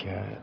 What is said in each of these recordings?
cat.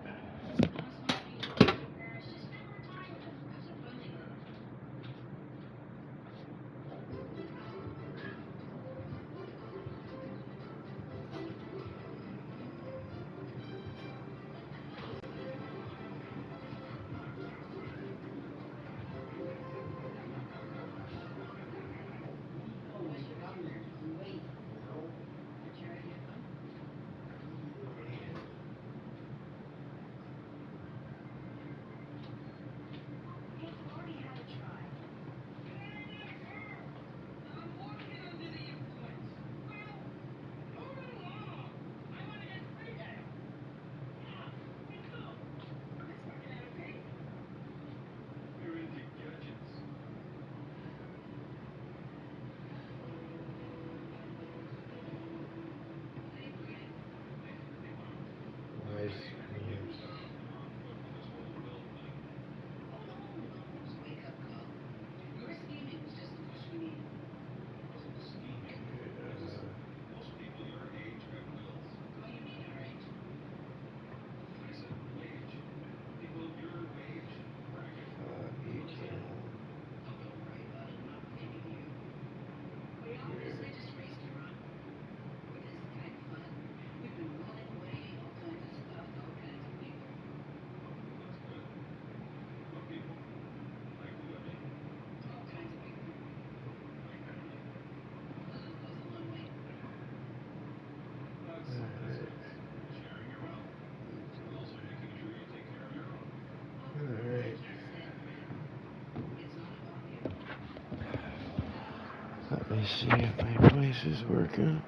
Let me see if my place is working.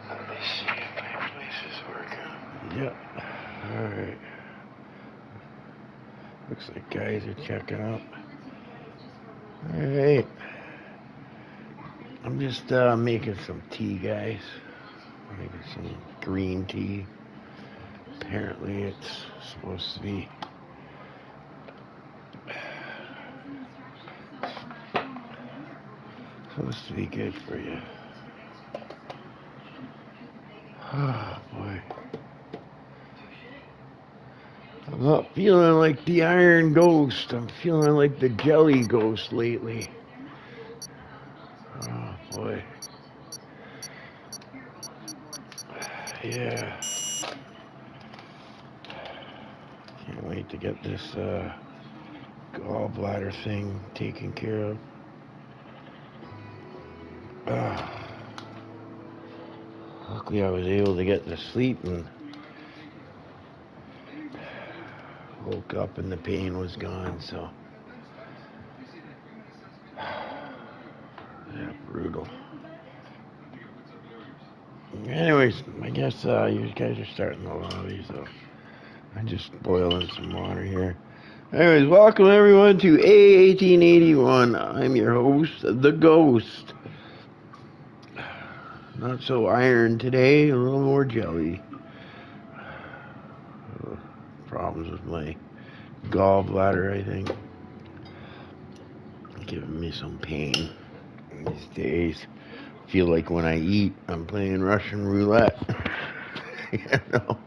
Let me see if my place is working. Yep. Alright. Looks like guys are checking out. Alright. I'm just making some tea, guys. I'm making some green tea. Apparently it's supposed to be good for you. Oh boy. I'm not feeling like the Iron Ghost. I'm feeling like the Jelly Ghost lately. Oh boy. Yeah. Can't wait to get this gallbladder thing taken care of. Luckily I was able to get to sleep and woke up and the pain was gone, so yeah, brutal. Anyways, I guess you guys are starting the lobby, so I'm just boiling some water here. Anyways, welcome everyone to A1881. I'm your host, The Ghost. Not so iron today, a little more jelly. Problems with my gallbladder, I think. Giving me some pain these days. Feel like when I eat, I'm playing Russian roulette. You know,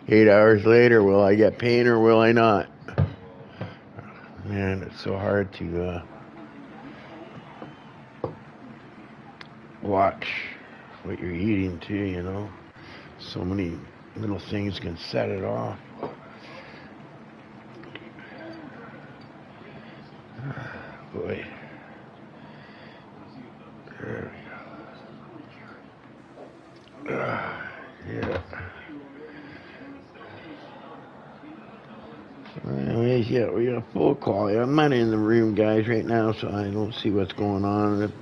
8 hours later, will I get pain or will I not? Man, it's so hard to watch what you're eating too, you know. So many little things can set it off. Boy. There we go. Yeah. Anyways, yeah, we got full quality. I'm not in the room, guys, right now, so I don't see what's going on.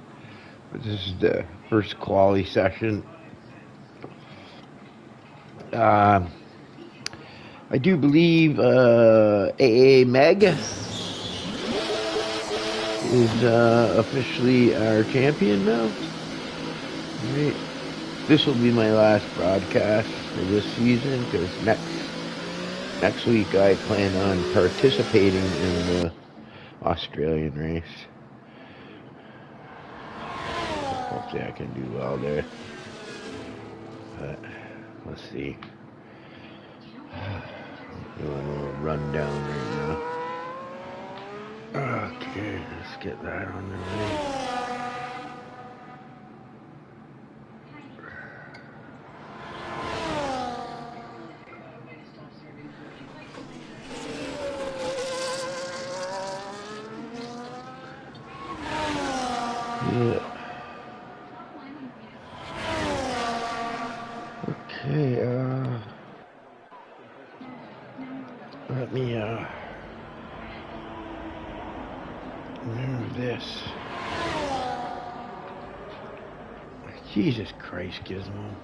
But this is the first quality session. I do believe AA Meg is officially our champion now. Right. This will be my last broadcast for this season because next week I plan on participating in the Australian race. Hopefully I can do well there. But Let's see. Doing a little rundown right now. Okay, let's get that on the way. Yeah. Okay, let me, move this. Jesus Christ, Gizmo.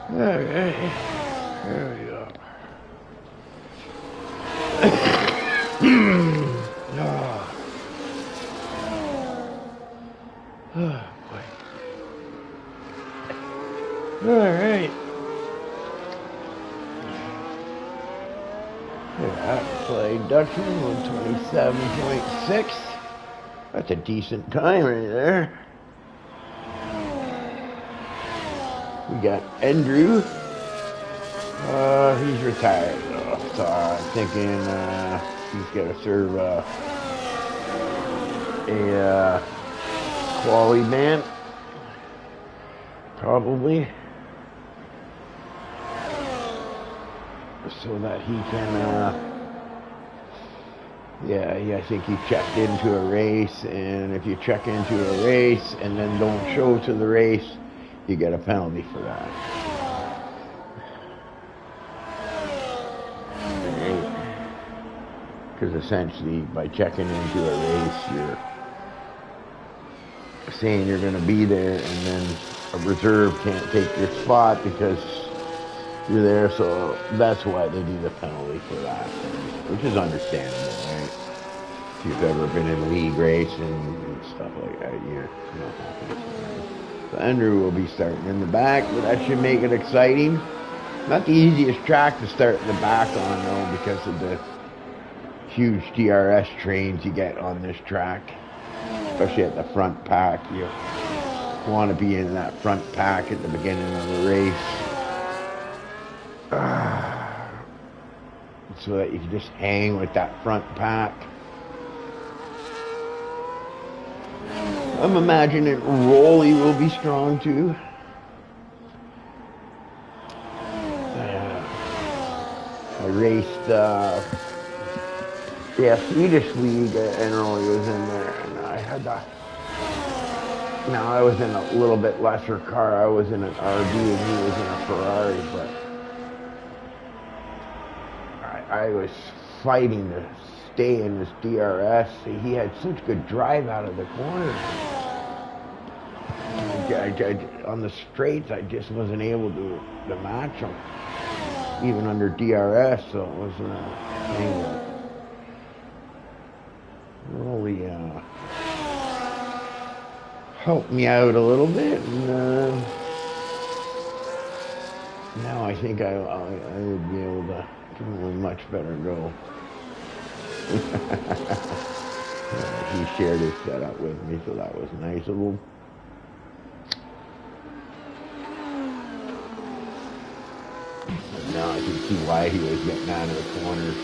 Alright, there we go. Oh. Oh, boy. Alright. Yeah, play Dutchman 127.6. That's a decent time right there. We got Andrew. He's retired though, so I'm thinking he's got to serve a quality man, probably, so that he can. I think he checked into a race, and if you check into a race and then don't show to the race, you get a penalty for that. Because essentially, by checking into a race, you're saying you're going to be there, and then a reserve can't take your spot because you're there. So that's why they do the penalty for that, which is understandable, right? If you've ever been in a league race and stuff like that, you're not happy. So Andrew will be starting in the back, but that should make it exciting. Not the easiest track to start in the back on, though, because of the huge DRS trains you get on this track, especially at the front pack. You want to be in that front pack at the beginning of the race, so that you can just hang with that front pack. I'm imagining Rolly will be strong too. I raced Swedish League, and Early was in there, and I had the. Now I was in a little bit lesser car. I was in an RB, and he was in a Ferrari, but I was fighting to stay in this DRS. He had such good drive out of the corner. On the straights, I just wasn't able to match him, even under DRS. So it was thing that really helped me out a little bit. And now I think I would be able to give him a much better go. He shared his setup with me, so that was nice of him. Now I can see why he was getting out of the corners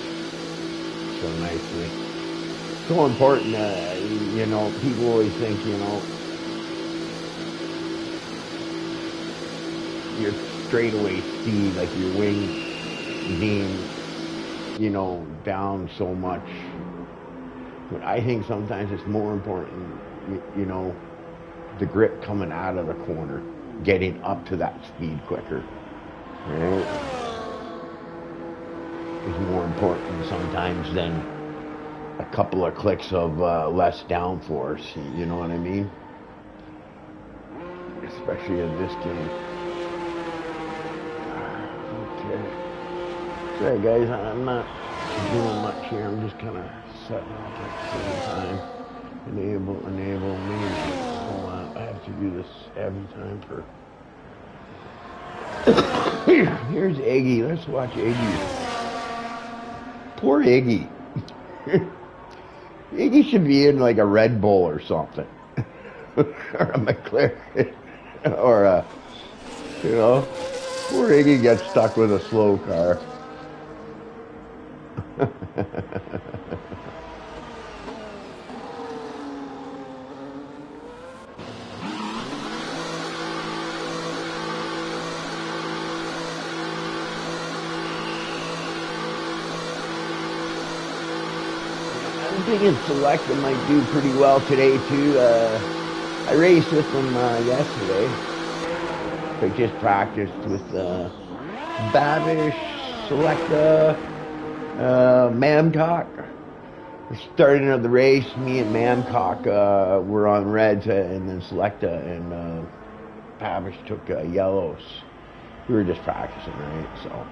so nicely. So important, people always think, your straightaway speed, like your wing being, down so much. But I think sometimes it's more important, the grip coming out of the corner, getting up to that speed quicker. Right? Is more important sometimes than a couple of clicks of less downforce. You know what I mean? Especially in this game. Okay. Sorry guys, I'm not doing much here. I'm just kind of setting up at the same time. Enable, maybe. Hold on, I have to do this every time for. Here's Iggy. Let's watch Iggy. Poor Iggy. Iggy should be in like a Red Bull or something. Or a McLaren. Or a, poor Iggy gets stuck with a slow car. I'm thinking Selecta might do pretty well today too. I raced with them yesterday. I just practiced with Babish, Selecta, Mamcock. Starting of the race, me and Mamcock were on reds, and then Selecta and Babish took yellows. We were just practicing, right? So.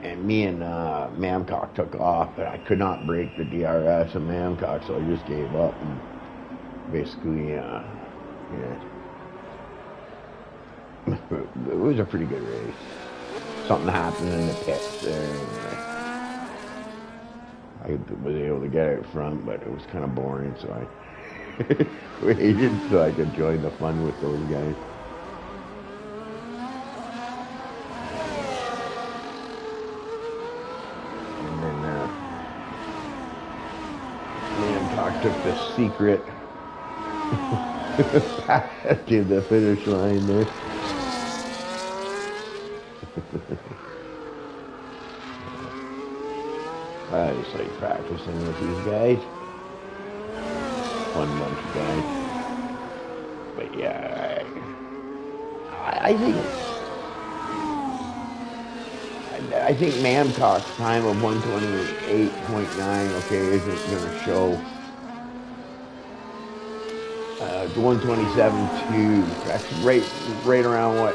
And me and Mamcock took off, but I could not break the DRS of Mamcock, so I just gave up and basically, it was a pretty good race. Something happened in the pits there, and I was able to get out front, but it was kind of boring, so I waited so I could join the fun with those guys. Took the secret path to the finish line there. I just like practicing with these guys. Fun bunch of guys. But yeah, I think Mamcock's time of 128.9, isn't going to show. 127.2. That's right around what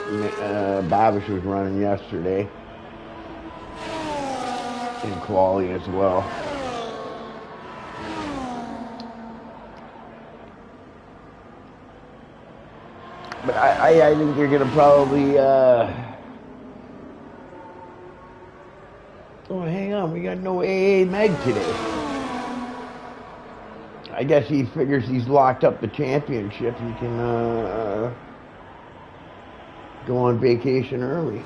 Babish was running yesterday. In quality as well. But I think you're going to probably... Oh, hang on. We got no AA Meg today. I guess he figures he's locked up the championship. He can go on vacation early.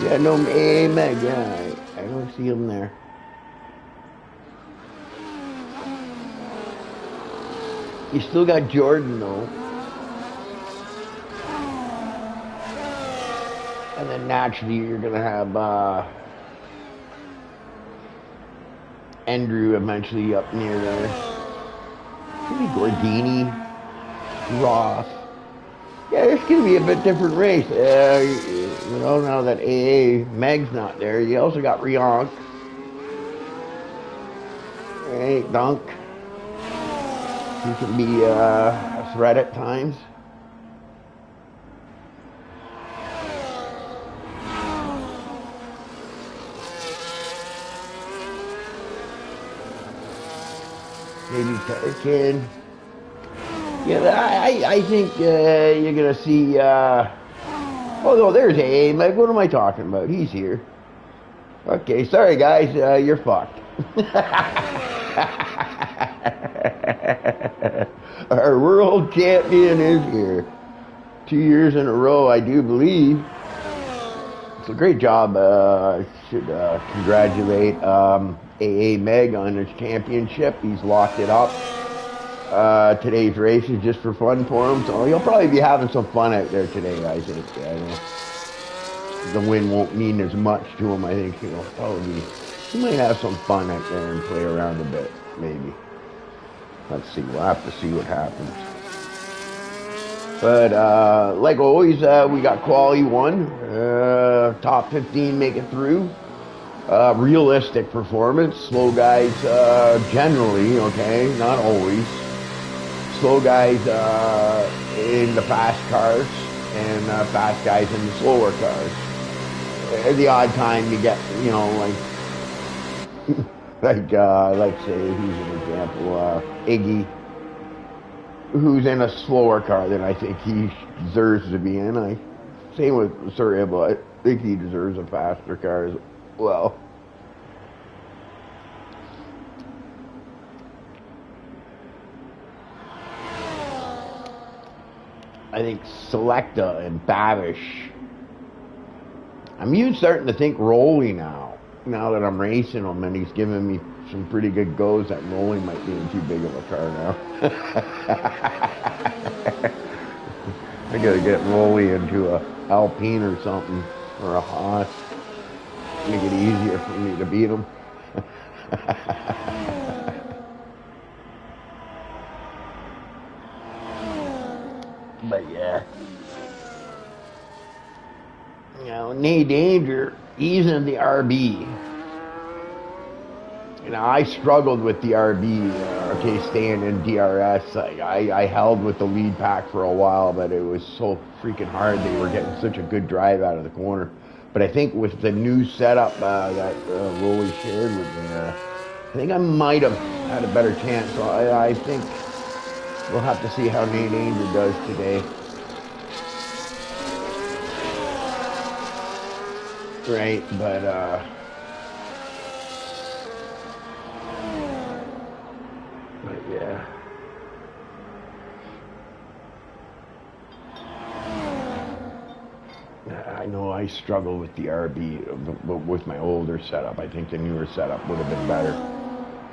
Yeah, no AA Meg. Yeah, I don't see him there. You still got Jordan though. And then naturally you're going to have Andrew eventually up near there. Maybe Gordini, Roth. Yeah, it's going to be a bit different race. Now that AA Meg's not there, you also got Rionk. Right, Dunk. He can be a threat at times. Maybe Turkin. Yeah, I think you're going to see... oh, no, there's AA Meg. What am I talking about? He's here. Okay, sorry, guys. You're fucked. Our world champion is here. 2 years in a row, I do believe. It's a great job. I should congratulate AA Meg on his championship. He's locked it up. Today's race is just for fun for him, so he'll probably be having some fun out there today, I think. The win won't mean as much to him. I think he might have some fun out there and play around a bit, maybe. Let's see. We'll have to see what happens. But like always, we got quali 1, top 15 make it through. Realistic performance. Slow guys generally, okay, not always. Slow guys in the fast cars and fast guys in the slower cars. At the odd time you get, like say, who's an example? Iggy, who's in a slower car than I think he deserves to be in. Same with Surya, but I think he deserves a faster car as well. I think Selecta and Babish. I'm even starting to think Rolly now that I'm racing him, and he's giving me some pretty good goes, that Rolly might be in too big of a car now. I gotta get Rolly into a Alpine or something, or a Haas. Make it easier for me to beat him. But yeah. Nate Danger, he's in the RB. I struggled with the RB, staying in DRS. I held with the lead pack for a while, but it was so freaking hard. They were getting such a good drive out of the corner. But I think with the new setup that Rolly shared with me, I think I might have had a better chance. So I think we'll have to see how Nate Danger does today. Right, but yeah. I know I struggle with the RB, but with my older setup. I think the newer setup would have been better.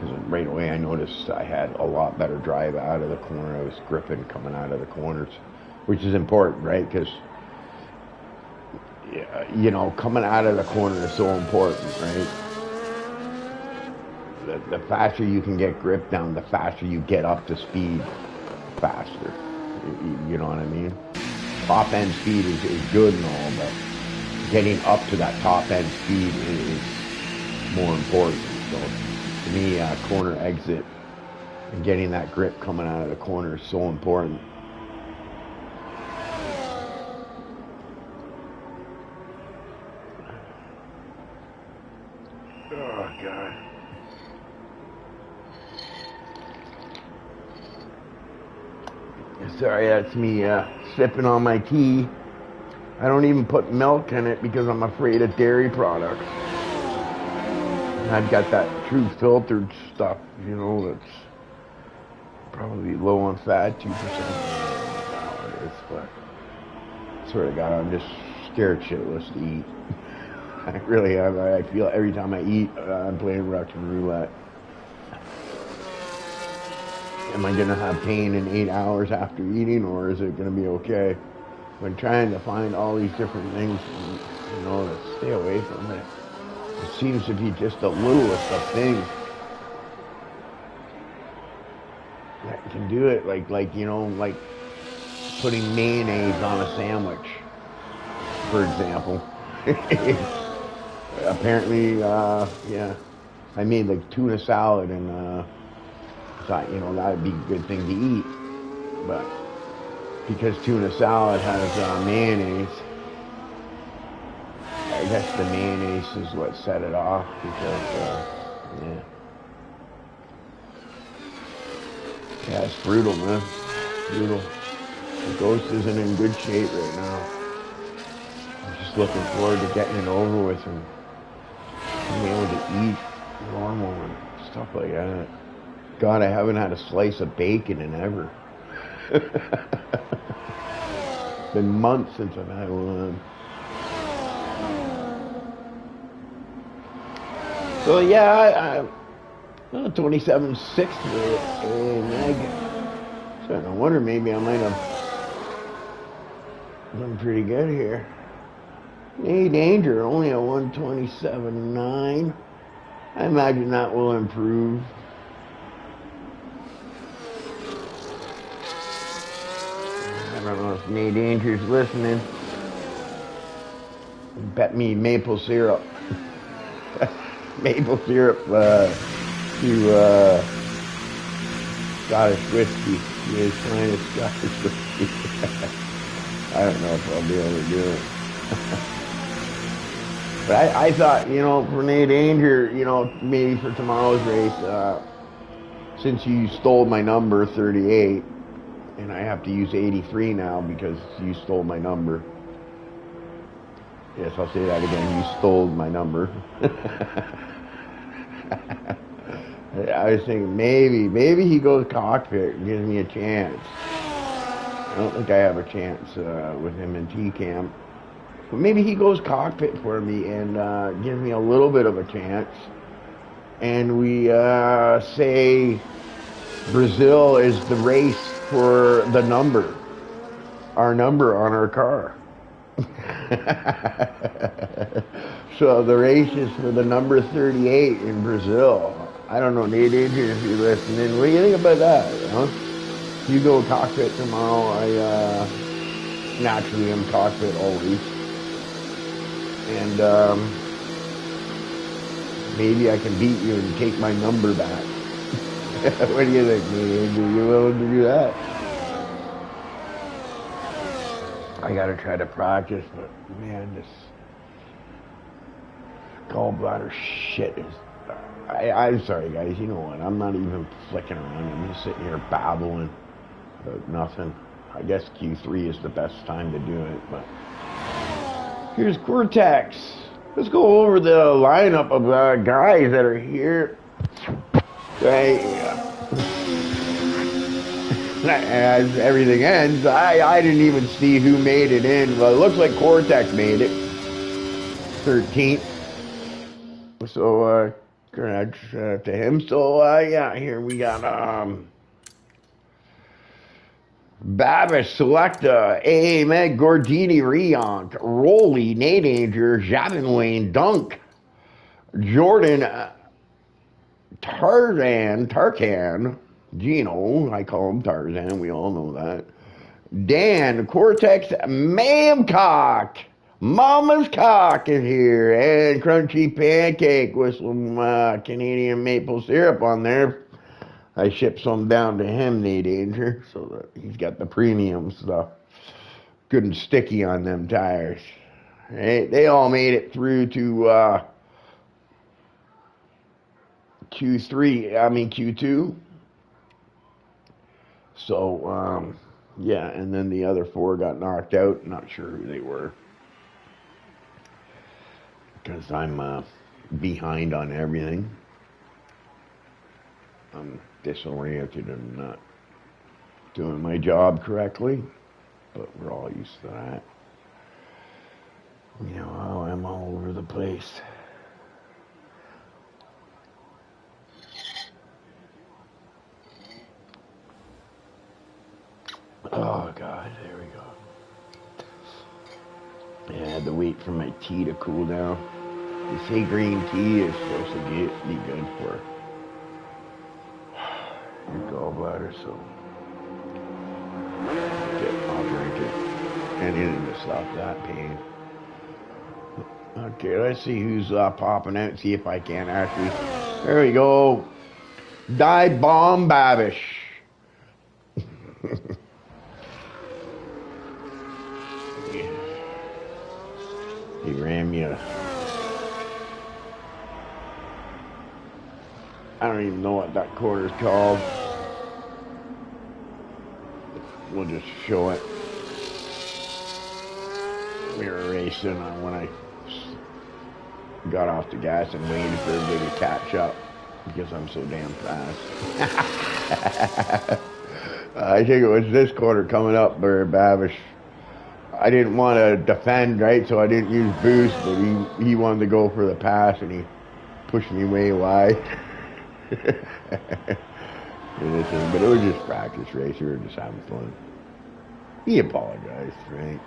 Because right away I noticed I had a lot better drive out of the corner. I was gripping coming out of the corners, which is important, right? Because coming out of the corner is so important, right? The faster you can get grip down, the faster you get up to speed faster. You know what I mean? Top end speed is good and all, but getting up to that top end speed is more important. So to me, corner exit and getting that grip coming out of the corner is so important. Oh, God. Sorry, that's me sipping on my tea. I don't even put milk in it because I'm afraid of dairy products. I've got that true filtered stuff, that's probably low on fat, 2% nowadays, but I swear to God, I'm just scared shitless to eat. I really am. I feel every time I eat, I'm playing Russian roulette. Am I going to have pain in 8 hours after eating, or is it going to be okay? Been trying to find all these different things, to stay away from it. It seems to be just the littlest of things that can do it. Like putting mayonnaise on a sandwich, for example. Apparently, yeah, I made like tuna salad and thought, that'd be a good thing to eat. But because tuna salad has mayonnaise, I guess the mayonnaise is what set it off because, yeah. Yeah, it's brutal, man. Brutal. The ghost isn't in good shape right now. I'm just looking forward to getting it over with and being able to eat normal and stuff like that. God, I haven't had a slice of bacon in ever. It's been months since I've had one. So yeah, I 27.6 and so no wonder maybe I might have done pretty good here. A danger, only a 127.9. I imagine that will improve. I don't know if Nate Danger's listening. Bet me maple syrup. Maple syrup to Scottish whiskey. His finest Scottish whiskey. I don't know if I'll be able to do it. But I thought, for Nate Danger, maybe for tomorrow's race, since you stole my number 38, and I have to use 83 now because you stole my number. Yes, I'll say that again. You stole my number. I was thinking maybe he goes cockpit and gives me a chance. I don't think I have a chance with him in T-Camp. But maybe he goes cockpit for me and gives me a little bit of a chance. And we say Brazil is the race for the number. Our number on our car. So the race is for the number 38 in Brazil. I don't know, Nate Adrian, if you're listening. What do you think about that? Huh? You go cockpit tomorrow. I naturally am cockpit always. And maybe I can beat you and take my number back. What do you think, Nate Adrian? You willing to do that? I gotta try to practice, but man, this gallbladder shit is. I'm sorry, guys. You know what? I'm not even flicking around. I'm just sitting here babbling about nothing. I guess Q3 is the best time to do it, but here's Cortex. Let's go over the lineup of guys that are here. As everything ends, I didn't even see who made it in. Well, it looks like Cortex made it. 13th. So, congrats to him. So, yeah, here we got Babish, Selecta, A. Meg, Gordini, Rionk, Rolly, Nate Danger, Javin Wayne, Dunk, Jordan, Tarkan, Gino, I call him Tarzan, we all know that. Dan, Cortex, Mamcock, Mama's Cock is here, and Crunchy Pancake with some Canadian maple syrup on there. I shipped some down to him, Nate Danger, so that he's got the premium stuff. Good and sticky on them tires. They all made it through to Q2. So, yeah, and then the other 4 got knocked out. Not sure who they were. Because I'm behind on everything. I'm disoriented and not doing my job correctly. But we're all used to that. I'm all over the place. Oh, God, there we go. I had to wait for my tea to cool down. They say green tea is supposed to be good for your gallbladder, so I'll drink it. Anything to stop that pain. Okay, let's see who's popping out. See if I can actually. There we go. Die Bomb Babish. He ran me a. I don't even know what that quarter's called. We'll just show it. We were racing when I got off the gas and waited for everybody to catch up because I'm so damn fast. I think it was this quarter coming up where Babish. I didn't want to defend, right? So I didn't use boost, but he wanted to go for the pass and he pushed me way wide. But it was just practice race. We were just having fun. He apologized, right?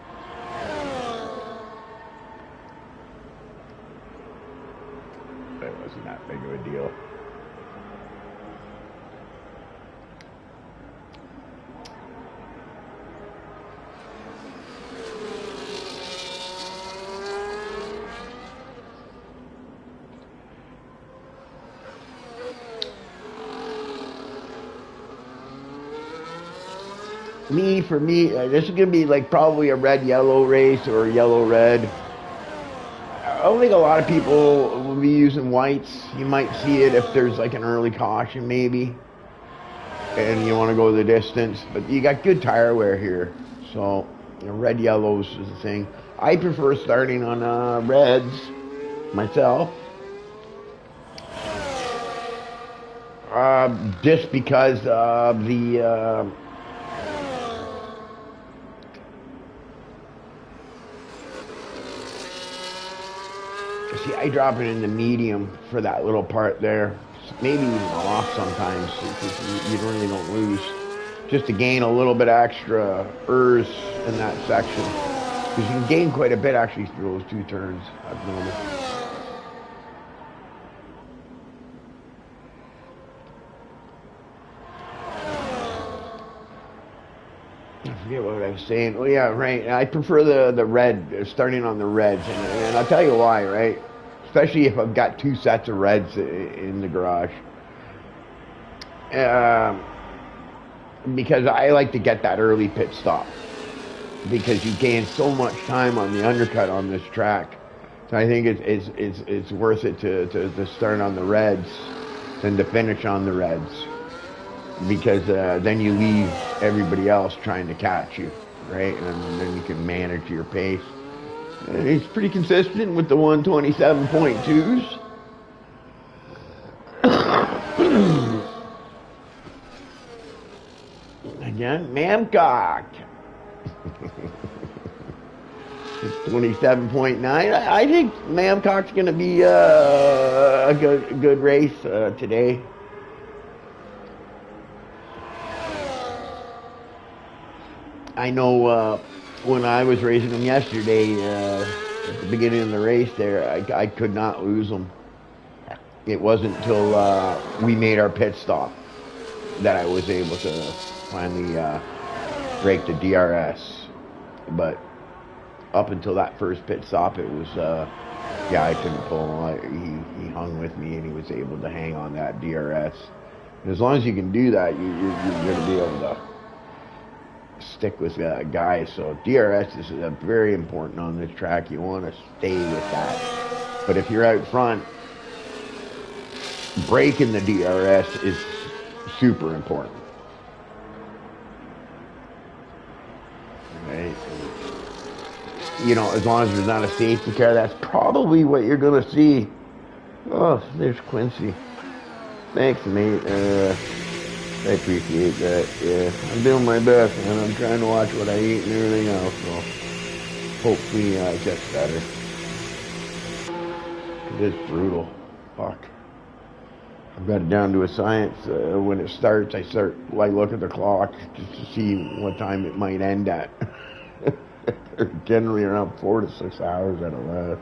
It wasn't that big of a deal. For me, this is going to be like probably a red-yellow race or yellow-red. I don't think a lot of people will be using whites. You might see it if there's like an early caution maybe, and you want to go the distance. But you got good tire wear here, so red-yellows is the thing. I prefer starting on reds myself. Just because of the see, I drop it in the medium for that little part there. Maybe even off sometimes. You really don't lose. Just to gain a little bit extra ERS in that section. Because you can gain quite a bit actually through those two turns, I've noticed. I forget what I was saying. Oh yeah, right. I prefer the red, starting on the reds, and I'll tell you why, right? Especially if I've got two sets of reds in the garage. Because I like to get that early pit stop. Because you gain so much time on the undercut on this track. So I think it's worth it to start on the reds than to finish on the reds. Because then you leave everybody else trying to catch you, right? And then you can manage your pace. And he's pretty consistent with the 127.2s. Again, Mamcock. It's 27.9. I think Mamcock's going to be a good race today. I know when I was racing him yesterday, at the beginning of the race there, I could not lose him. It wasn't until we made our pit stop that I was able to finally break the DRS. But up until that first pit stop, it was, yeah, I couldn't pull him. He hung with me and he was able to hang on that DRS. And as long as you can do that, you're going to be able to stick with guys. So DRS is very important on this track. You want to stay with that. But if you're out front, breaking the DRS is super important. Right? You know, as long as there's not a safety car, that's probably what you're going to see. Oh, there's Quincy. Thanks, mate. I appreciate that. Yeah, I'm doing my best, man. I'm trying to watch what I eat and everything else, so hopefully it gets better. It is brutal. Fuck. I've got it down to a science. When it starts, I look at the clock just to see what time it might end at. Generally around 4 to 6 hours at a lap.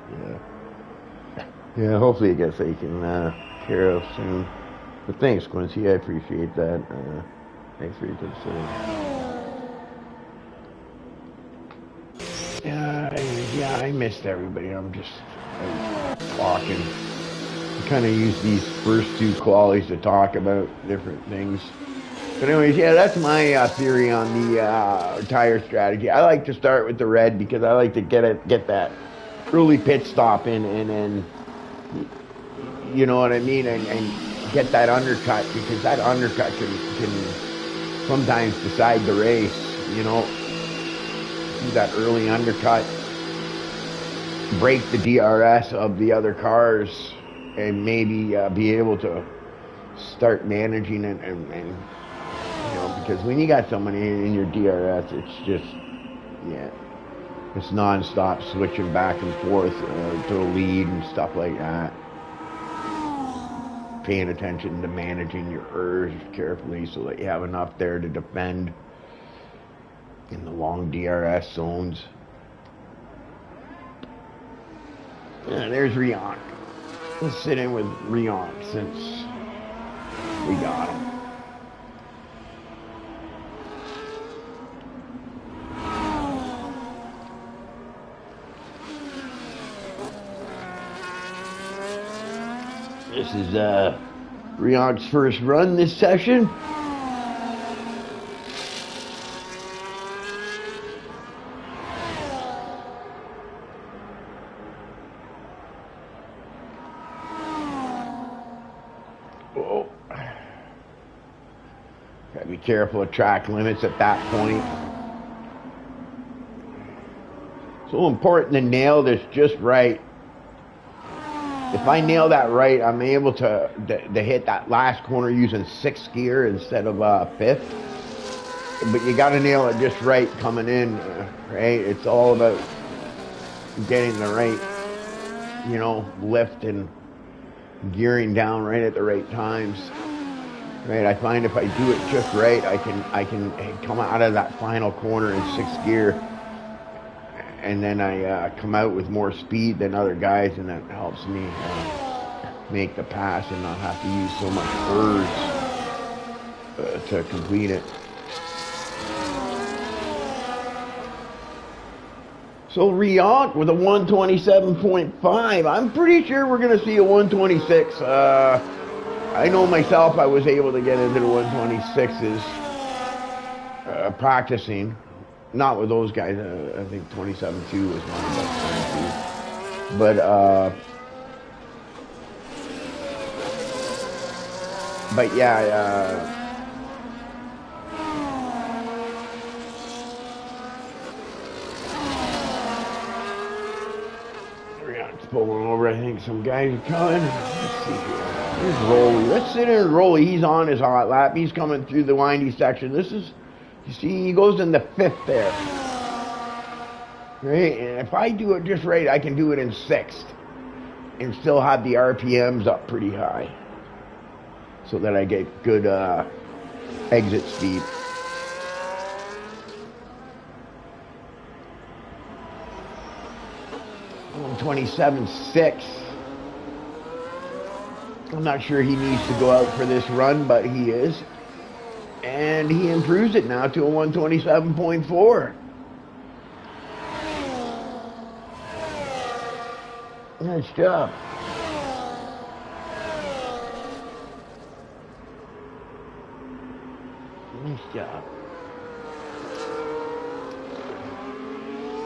Yeah, hopefully it gets taken care of soon. But thanks, Quincy. I appreciate that. Thanks for your consideration. Yeah, I missed everybody. I was talking. I kind of use these first two qualities to talk about different things. But anyways, yeah, that's my theory on the tire strategy. I like to start with the red because I like to get that early pit stop in, and you know what I mean, and get that undercut, because that undercut can sometimes decide the race. You know, do that early undercut, break the DRS of the other cars, and maybe be able to start managing it, and you know, because when you got somebody in your DRS, it's just, yeah, it's non-stop switching back and forth to the lead and stuff like that. Paying attention to managing your ERS carefully so that you have enough there to defend in the long DRS zones. Yeah, there's Rion. Let's sit in with Rion since we got him. This is Rion's first run this session. Oh. Gotta be careful of track limits at that point. So important to nail this just right. If I nail that right, I'm able to hit that last corner using 6th gear instead of 5th. But you got to nail it just right coming in, right? It's all about getting the right, you know, lift and gearing down right at the right times. Right? I find if I do it just right, I can come out of that final corner in 6th gear. And then I come out with more speed than other guys, and that helps me make the pass and not have to use so much ERS to complete it. So Riant with a 127.5. I'm pretty sure we're going to see a 126. I know myself, I was able to get into the 126s practicing. Not with those guys. I think 27.2 was my best time. But yeah, Rihanna's pulling over. I think some guys are coming. Let's see here. Here's Rolly. Let's sit in and Rolly. He's on his hot lap. He's coming through the windy section. This is, you see, he goes in the 5th there. Right? And if I do it just right, I can do it in 6th and still have the RPMs up pretty high so that I get good exit speed. I'm 27.6. I'm not sure he needs to go out for this run, but he is. And he improves it now to a 127.4. Nice job. Nice job.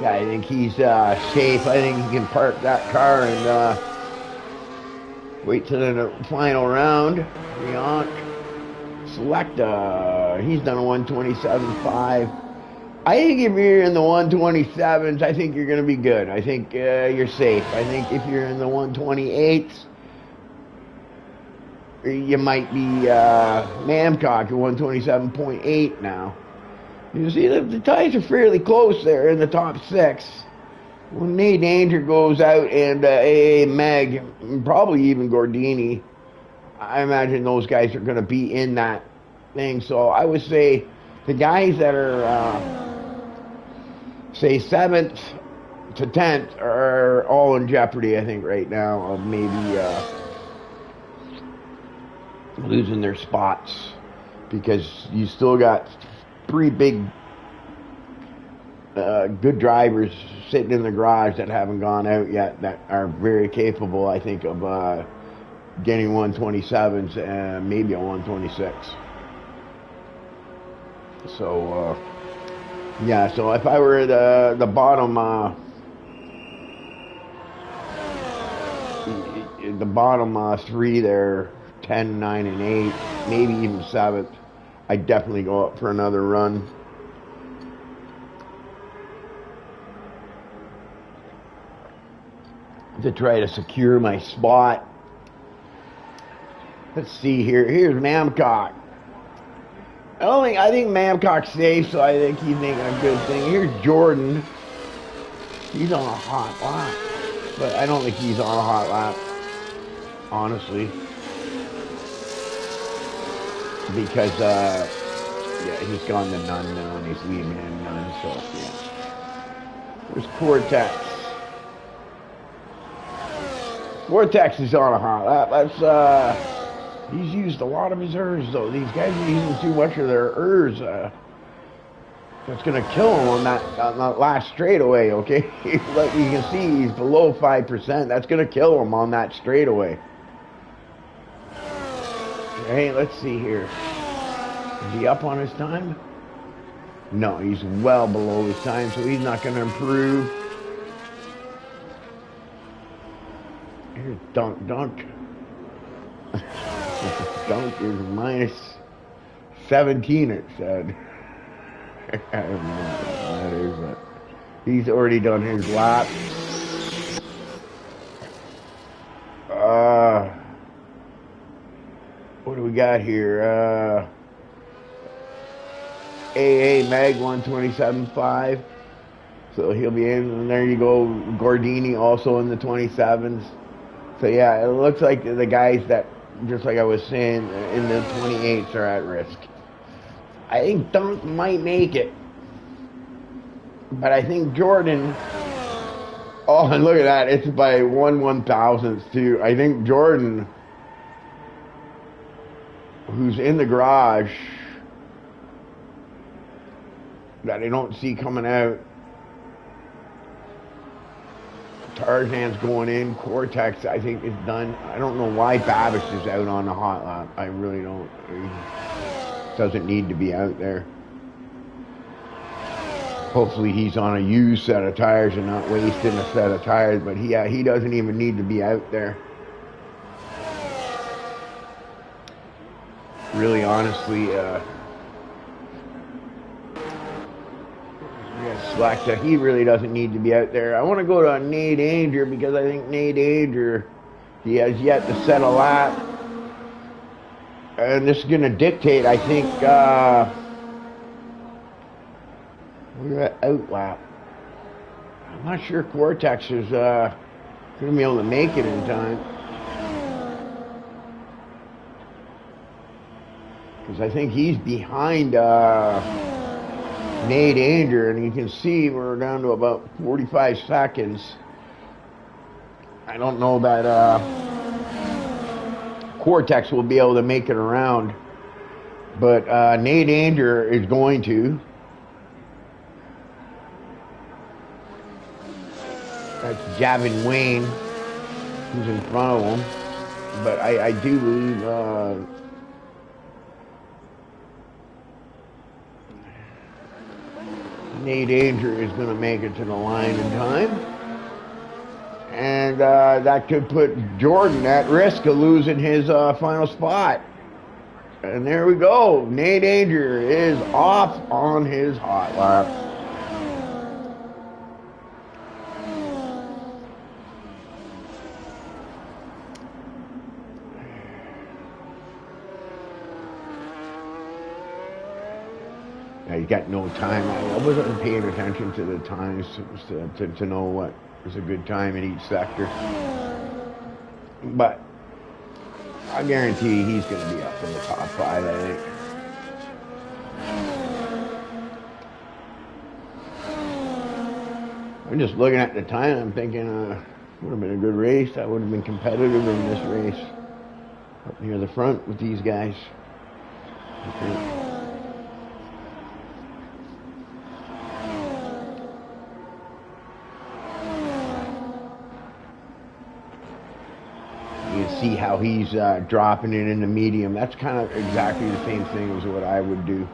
Yeah, I think he's safe. I think he can park that car and wait till the final round. Riant. Select, he's done a 127.5. I think if you're in the 127s, I think you're going to be good. I think you're safe. I think if you're in the 128s, you might be Mamcock at 127.8 now. You see, the ties are fairly close there in the top 6. When Nate Danger goes out and AA Meg, probably even Gordini, I imagine those guys are going to be in that thing. So I would say the guys that are say 7th to 10th are all in jeopardy, I think, right now, of maybe losing their spots, because you still got 3 big good drivers sitting in the garage that haven't gone out yet, that are very capable, I think, of getting 127s and maybe a 126. So yeah, so if I were at the bottom the bottom 3 there, 10, 9, and 8, maybe even 7th, I'd definitely go up for another run. To try to secure my spot. Let's see here. Here's Mamcock. I think Mamcock's safe, so I think he's making a good thing. Here's Jordan. He's on a hot lap, but I don't think he's on a hot lap, honestly, because yeah, he's gone to none now, and he's leaving in none. So yeah. There's Cortex. Vortex is on a hot lap. That's he's used a lot of his ERS though. These guys are using too much of their ERS. That's gonna kill him on that last straightaway. Okay, like you can see, he's below 5%. That's gonna kill him on that straightaway. Hey, let's see here. Is he up on his time? No, he's well below his time, so he's not gonna improve. Here's Dunk. Dunk is minus 17, it said. I don't know what that is, but he's already done his lap. What do we got here? AA Mag 127.5. So he'll be in, and there you go. Gordini also in the 27s. So yeah, it looks like the guys that, just like I was saying, in the 28s are at risk. I think Dunk might make it, but I think Jordan. Oh, and look at that! It's by 1/1000th too. I think Jordan, who's in the garage, that I don't see coming out. Tarzan's going in. Cortex, I think, is done. I don't know why Babish is out on the hot lap. I really don't. He doesn't need to be out there. Hopefully he's on a used set of tires and not wasting a set of tires. But he doesn't even need to be out there. Really, honestly, Selecta, he really doesn't need to be out there. I want to go to Nate Anger, because I think Nate Anger, he has yet to set a lap. And this is going to dictate, I think, we're at out lap. I'm not sure Cortex is going to be able to make it in time. Because I think he's behind Nate Anger, and you can see we're down to about 45 seconds. I don't know that Cortex will be able to make it around, but Nate Anger is going to. That's Gavin Wayne, who's in front of him, but I do believe Nate Anger is going to make it to the line in time. And that could put Jordan at risk of losing his final spot. And there we go. Nate Anger is off on his hot lap. You got no time. I wasn't paying attention to the times to know what was a good time in each sector. But I guarantee he's going to be up in the top 5, I think. I'm just looking at the time. I'm thinking, would have been a good race. I would have been competitive in this race up near the front with these guys. You can see how he's dropping it in the medium. That's kind of exactly the same thing as what I would do.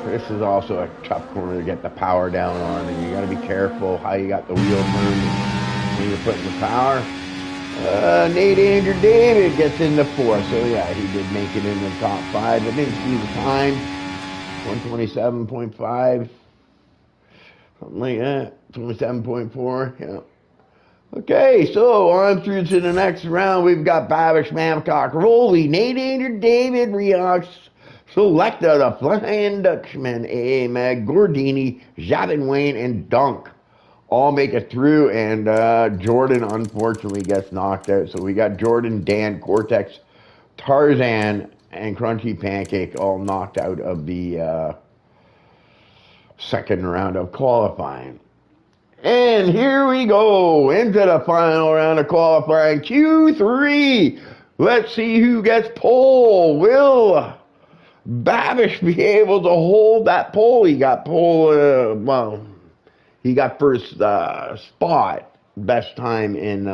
This is also a tough corner to get the power down on, and you got to be careful how you got the wheel turned when you're putting the power. Nate Andrew David gets in the 4th, so yeah, he did make it in the top 5. I didn't see the time, 127.5, something like that, 27.4, yeah. Okay, so on through to the next round. We've got Babish, Mamcock, Rowley, Nate Andrew David, Riox, Selecta, the Flying Dutchman, A.A. Meg, Gordini, Javin Wayne, and Dunk all make it through, and Jordan unfortunately gets knocked out. So we got Jordan, Dan, Cortex, Tarzan, and Crunchy Pancake all knocked out of the second round of qualifying. And here we go into the final round of qualifying, Q3. Let's see who gets pole. Will Babish be able to hold that pole? He got pole, he got first spot, best time in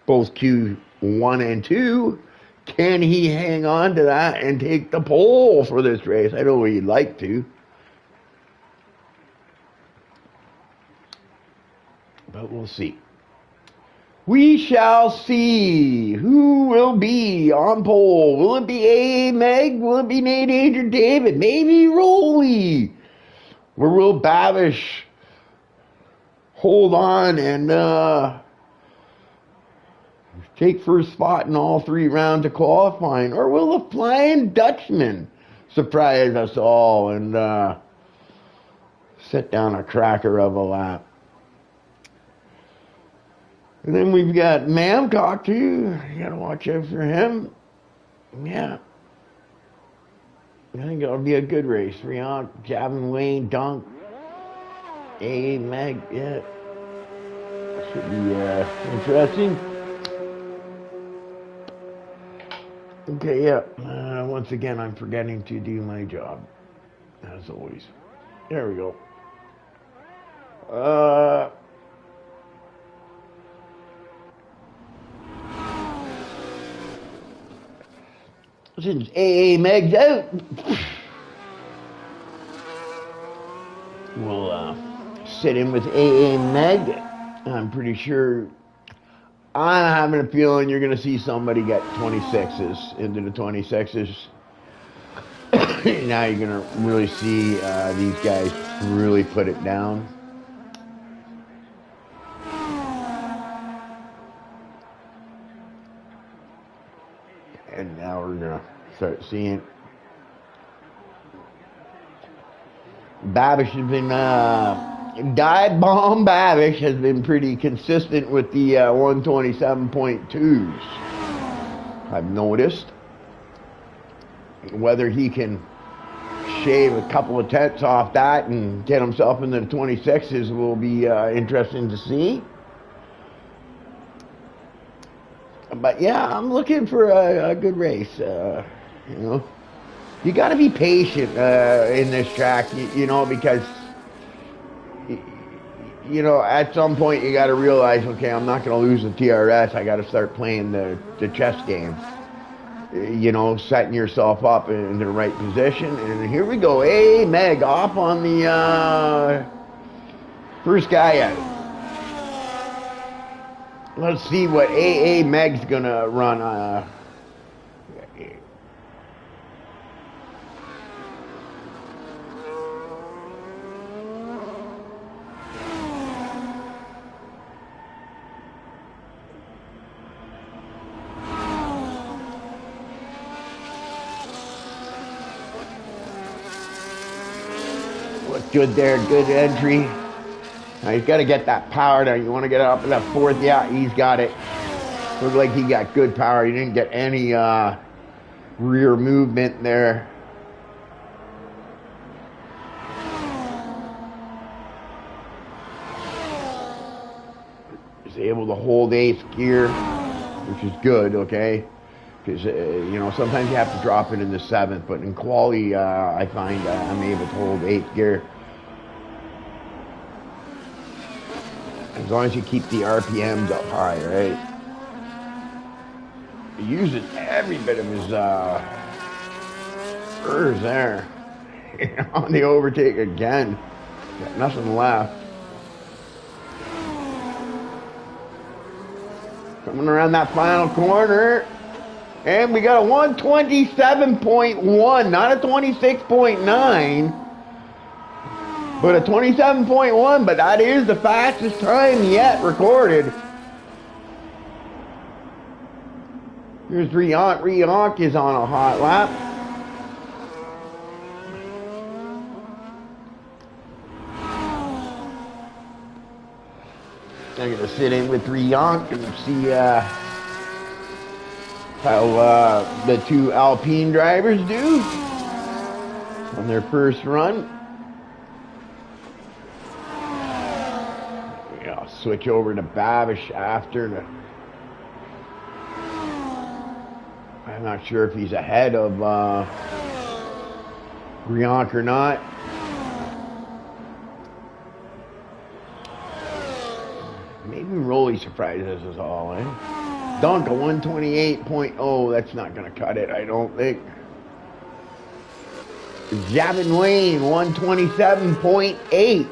both Q1 and 2. Can he hang on to that and take the pole for this race? I know he'd like to. But we'll see. We shall see who will be on pole. Will it be A.A. Meg? Will it be Nate Andrew David? Maybe Rolly? Or will Babish hold on and take first spot in all 3 rounds of qualifying? Or will the Flying Dutchman surprise us all and set down a cracker of a lap? And then we've got Mamcock too. You gotta watch out for him. Yeah. I think it'll be a good race. Rion, Javin Wayne, Dunk, A. Meg, yeah. Should be interesting. Okay, yeah. Once again, I'm forgetting to do my job. As always. There we go. Since A.A. Meg's out, we'll sit in with A.A. Meg. I'm pretty sure, I'm having a feeling you're going to see somebody get 26s into the 26s. Now you're going to really see these guys really put it down. And now we're going to start seeing Babish has been, Dive Bomb Babish has been pretty consistent with the 127.2s. I've noticed. Whether he can shave a couple of tenths off that and get himself into the 26s will be interesting to see. But yeah, I'm looking for a good race. You know, you got to be patient in this track. You know, because you know at some point you got to realize, okay, I'm not going to lose the TRS. I got to start playing the chess game. You know, setting yourself up in the right position. And here we go. A. Meg off on the first guy out. Let's see what A.A. Meg's gonna run. looked good there, good entry. Now he's got to get that power down. You want to get up in that fourth? Yeah, he's got it. Looked like he got good power. He didn't get any rear movement there. He's able to hold 8th gear, which is good, okay? Because, sometimes you have to drop it in the 7th, but in quali, I find I'm able to hold 8th gear. As long as you keep the RPMs up high, right? He uses every bit of his spurs there. On the overtake again. Got nothing left. Coming around that final corner. And we got a 127.1, not a 26.9, but a 27.1, but that is the fastest time yet recorded. Here's Riank. Riank is on a hot lap. I'm going to sit in with Riank and see how the two Alpine drivers do on their first run. Yeah, I'll switch over to Babish after. I'm not sure if he's ahead of Riank or not. Maybe Rolly surprises us all, eh? Dunk a 128.0. That's not going to cut it, I don't think. Javin Wayne, 127.8.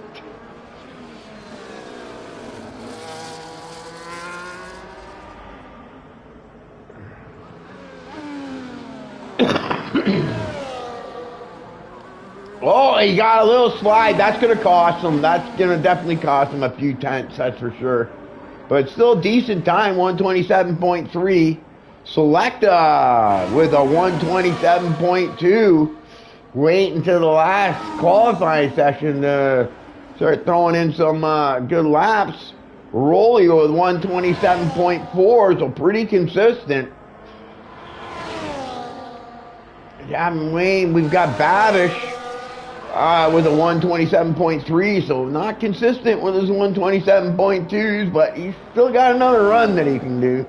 Oh, he got a little slide. That's going to cost him. That's going to definitely cost him a few tenths, that's for sure. But it's still a decent time, 127.3. Selecta with a 127.2. Wait until the last qualifying session to start throwing in some good laps. Rolly with 127.4, so pretty consistent. Yeah, Wayne, we've got Babish with a 127.3, so not consistent with his 127.2s, but he's still got another run that he can do.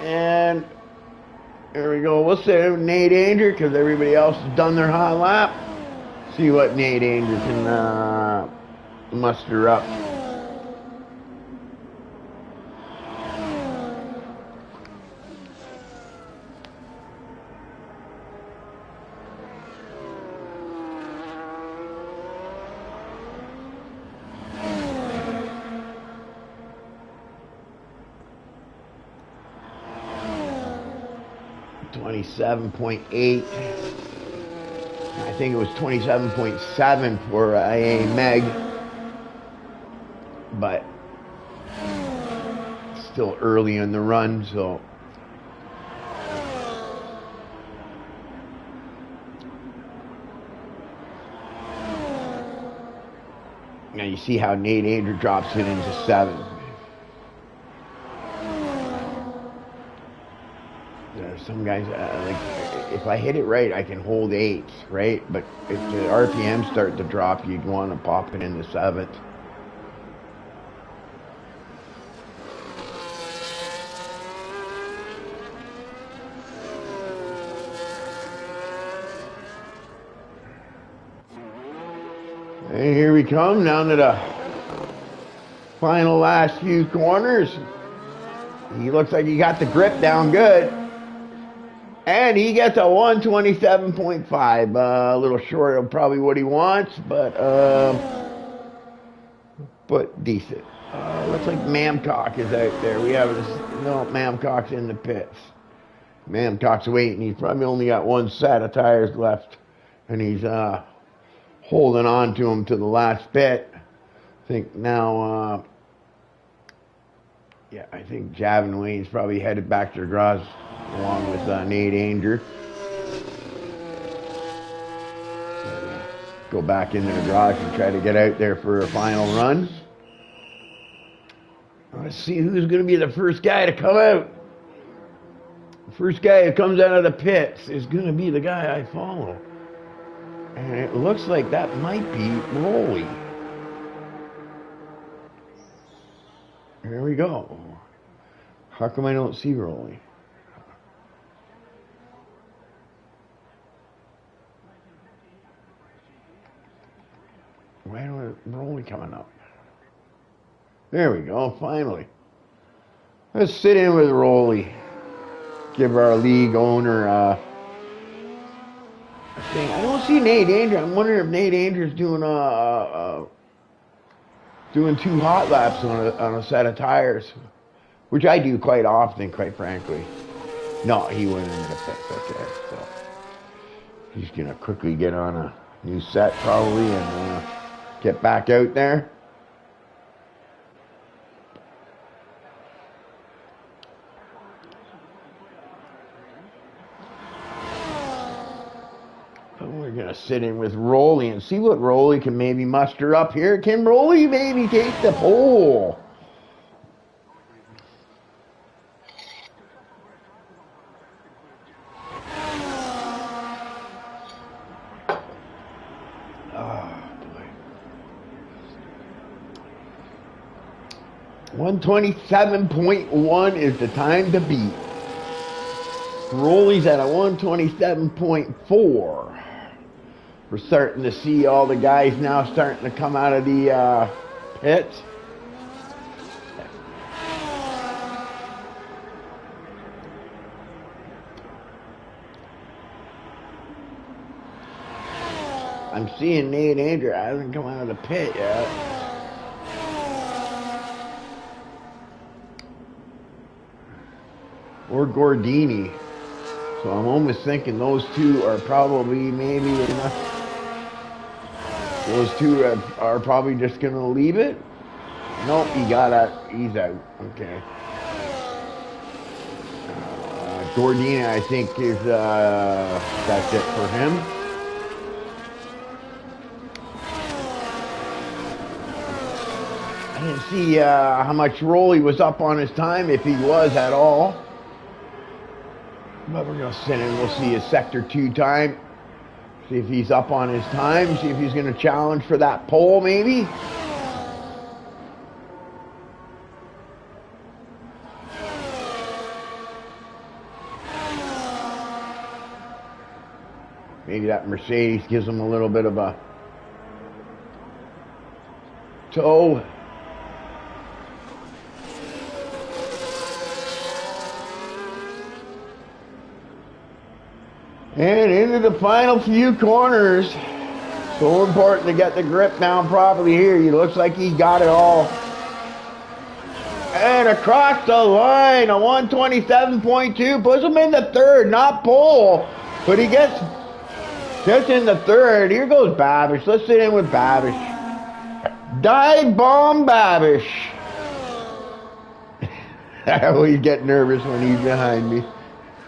And there we go. We'll say Nate Anger because everybody else has done their hot lap. See what Nate Anger can muster up. $27.8. I think it was 27.7 for AA Meg, but still early in the run, so now you see how Nate Anger drops it into 7th. Some guys, like, if I hit it right, I can hold 8, right? But if the RPMs start to drop, you'd want to pop it into 7th. And here we come down to the final last few corners. He looks like he got the grip down good. And he gets a 127.5, a little short of probably what he wants, but decent. Looks like Mamcock is out there. We have this, no, Mamcock's in the pits. Mamcock's waiting. He's probably only got one set of tires left, and he's holding on to him to the last bit. I think now Yeah, I think Javin Wayne's probably headed back to the garage along with Nate Anger. Go back into the garage and try to get out there for a final run. Let's see who's going to be the first guy to come out. The first guy who comes out of the pits is going to be the guy I follow. And it looks like that might be Rolly. Here we go. How come I don't see Rolly? Why don't Rolly coming up? There we go, finally. Let's sit in with Rolly. Give our league owner a thing. I don't see Nate Anger. I'm wondering if Nate Anger's doing doing 2 hot laps on a set of tires, which I do quite often, quite frankly. No, he went into the pits. Okay, so he's gonna quickly get on a new set probably and get back out there. We're going to sit in with Rolly and see what Rolly can maybe muster up here. Can Rolly maybe take the pole? Oh, boy. 127.1 is the time to beat. Rolly's at a 127.4. We're starting to see all the guys now starting to come out of the pits. I'm seeing Nate Anger hasn't come out of the pit yet. Or Gordini. So I'm almost thinking those two are probably maybe enough. Those two are probably just going to leave it. Nope, he's out. Okay. Gordini, I think, is that's it for him. I didn't see how much Rolly was up on his time, if he was at all. But we're going to send him. We'll see his Sector 2 time. See if he's up on his time. See if he's going to challenge for that pole, maybe. Maybe that Mercedes gives him a little bit of a toe. And into the final few corners. So important to get the grip down properly here. He looks like he's got it all. And across the line, a 127.2 puts him in the third, not pole. But he gets in the third. Here goes Babish. Let's sit in with Babish. Dive bomb Babish. I always get nervous when he's behind me.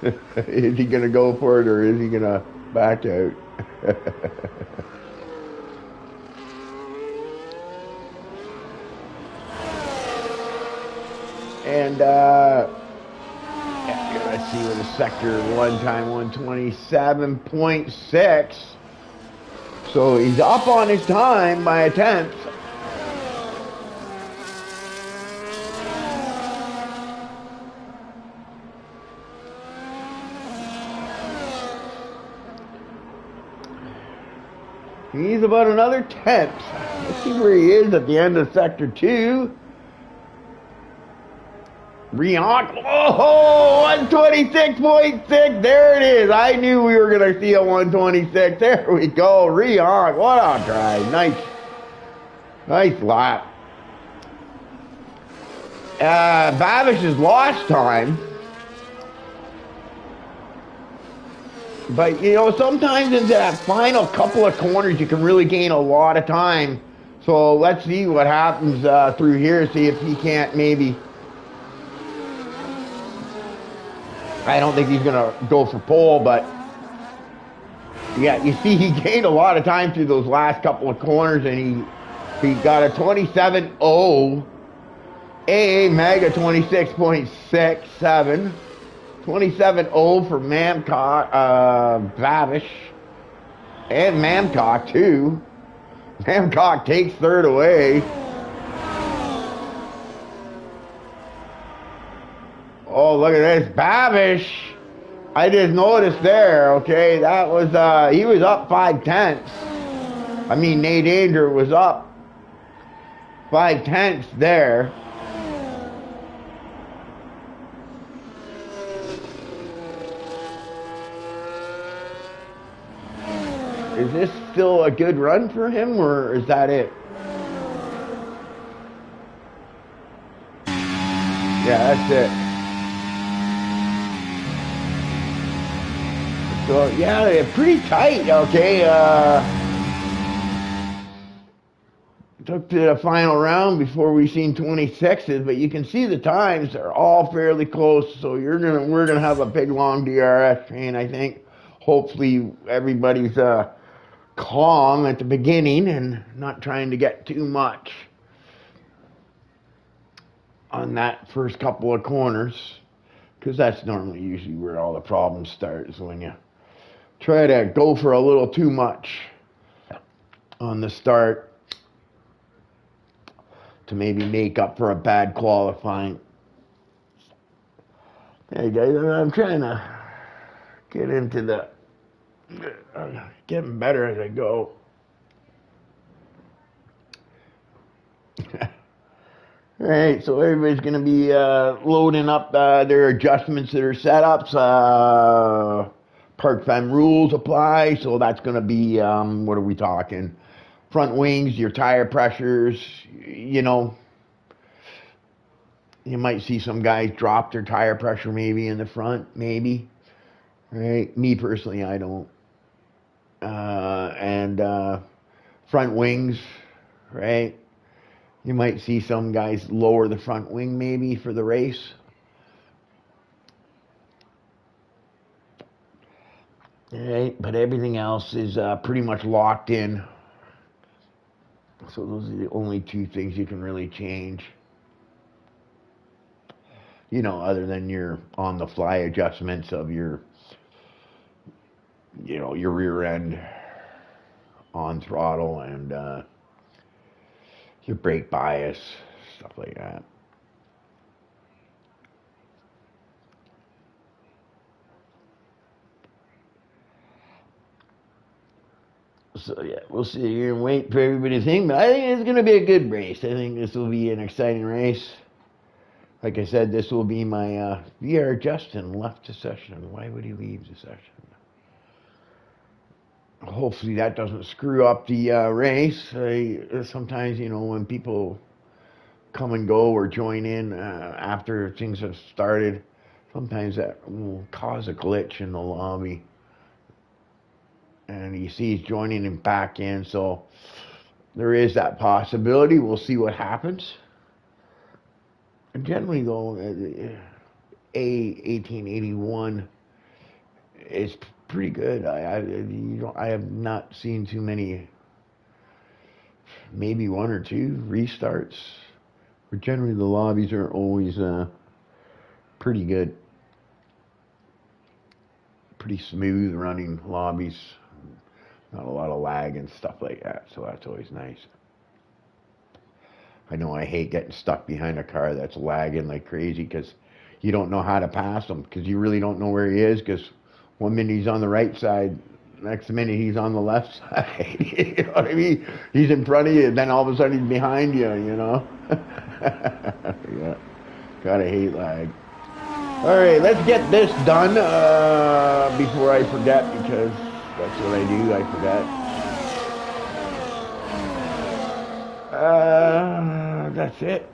Is he going to go for it or is he going to back out? And let's see what the Sector 1 time 127.6. So he's up on his time by a tenth. He's about another tenth. Let's see where he is at the end of Sector 2. Rionk. Oh, 126.6. There it is. I knew we were going to see a 126. There we go. Rionk. What a drive. Nice lap. Babish's lost time. But, you know, sometimes in that final couple of corners, you can really gain a lot of time. So let's see what happens through here. See if he can't maybe I don't think he's going to go for pole, but yeah, you see he gained a lot of time through those last couple of corners, and he got a 27.0. AA Mega 26.67. 27.0 for Babish. And Mamcock, too. Mamcock takes third away. Oh, look at this. Babish. I just noticed there, okay, that was, he was up 5/10. I mean, Nate Danger was up 5/10 there. Is this still a good run for him, or is that it? Yeah, that's it. So, yeah, they're pretty tight, okay. Took to the final round before we seen 26s, but you can see the times are all fairly close, so we're gonna have a big, long DRS train, I think. Hopefully everybody's calm at the beginning and not trying to get too much on that first couple of corners, because that's normally usually where all the problems start, is when you try to go for a little too much on the start to maybe make up for a bad qualifying. Hey guys, I'm trying to get into the getting better as I go. Alright, so everybody's going to be loading up their adjustments to their setups. Park Fem rules apply, so that's going to be, what are we talking? Front wings, your tire pressures, you know. You might see some guys drop their tire pressure maybe in the front, maybe. Right? Me personally, I don't. Front wings, right? You might see some guys lower the front wing maybe for the race. Right? But everything else is pretty much locked in. So those are the only two things you can really change. You know, other than your on-the-fly adjustments of your, you know, your rear end on throttle and your brake bias, stuff like that. So yeah, we'll sit here and wait for everybody to think, but I think it's going to be a good race. I think this will be an exciting race. Like I said, this will be my VR Justin left the session. Why would he leave the session? Hopefully that doesn't screw up the race. Sometimes, you know, when people come and go or join in after things have started, sometimes that will cause a glitch in the lobby. And you see he's joining him back in, so there is that possibility. We'll see what happens. And generally, though, A1881 is pretty good. I have not seen too many, maybe one or two restarts. But generally, the lobbies are always pretty good. Pretty smooth running lobbies. Not a lot of lag and stuff like that, so that's always nice. I know I hate getting stuck behind a car that's lagging like crazy because you don't know how to pass him, because you really don't know where he is, because one minute he's on the right side, next minute he's on the left side. You know what I mean? He's in front of you, and then all of a sudden he's behind you, you know? Yeah. Gotta hate lag. Alright, let's get this done before I forget, because that's what I do, I forget. That's it.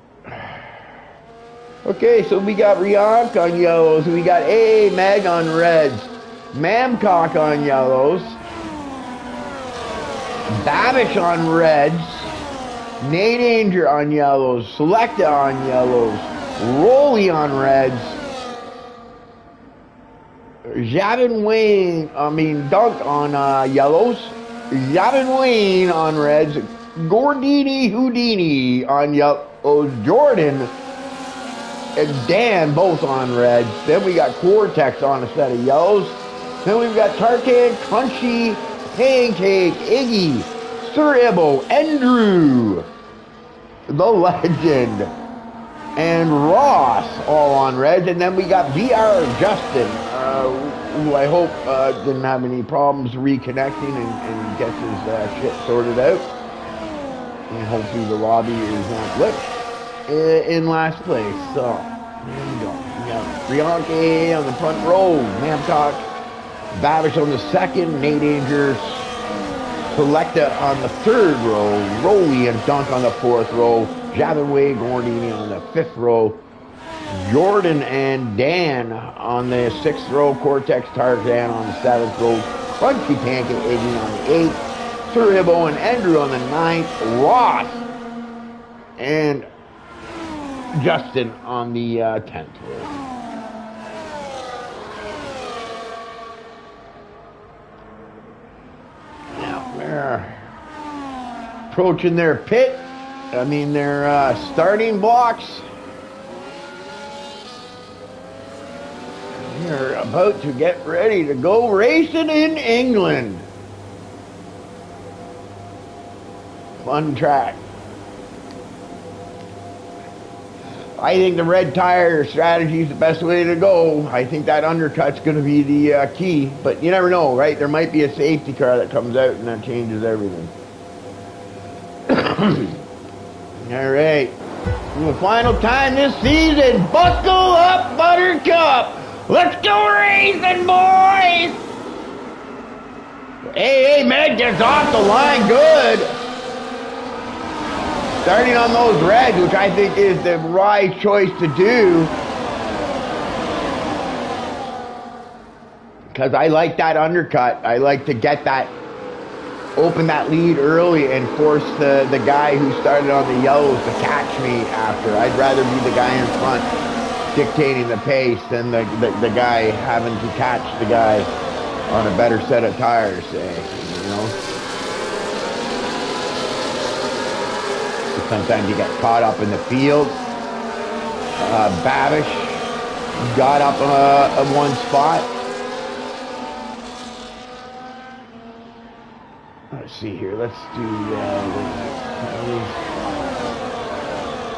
Okay, so we got Riank on yellows, we got A Mag on reds, Mamcock on yellows, Babish on reds, Nate Danger on yellows, Selecta on yellows, Rolly on reds, Dunk on yellows. Javin Wayne on reds. Gordini Houdini on yellows. Jordan and Dan both on reds. Then we got Cortex on a set of yellows. Then we've got Tarkan, Crunchy, Pancake, Iggy, Sir Ibbo, Andrew, The Legend, and Ross all on reds. And then we got VR Justin, who I hope didn't have any problems reconnecting and gets his shit sorted out. And hopefully the lobby is not glitched in last place. So, there we go. We got Rianke on the front row, Mamcock, Babish on the second, Nate Angers, Selecta on the third row, Rolly and Dunk on the fourth row, Javin Wade, Gordini on the fifth row, Jordan and Dan on the sixth row, Cortex Tarzan on the seventh row, Crunchy Pancake Iggy on the eighth, Sir Hibbo and Andrew on the ninth, Ross and Justin on the 10th row. They're approaching their pit. Their starting blocks. They're about to get ready to go racing in England. Fun track. I think the red tire strategy is the best way to go. I think that undercut's going to be the key. But you never know, right? There might be a safety car that comes out and that changes everything. All right. For the final time this season, buckle up, Buttercup. Let's go racing, boys. Hey, Med gets off the line good. Starting on those reds, which I think is the right choice to do. Because I like that undercut. I like to get that, open that lead early and force the guy who started on the yellows to catch me after. I'd rather be the guy in front dictating the pace than the guy having to catch the guy on a better set of tires, say, you know. Sometimes you get caught up in the field. Babish got up in one spot. Let's see here. Let's do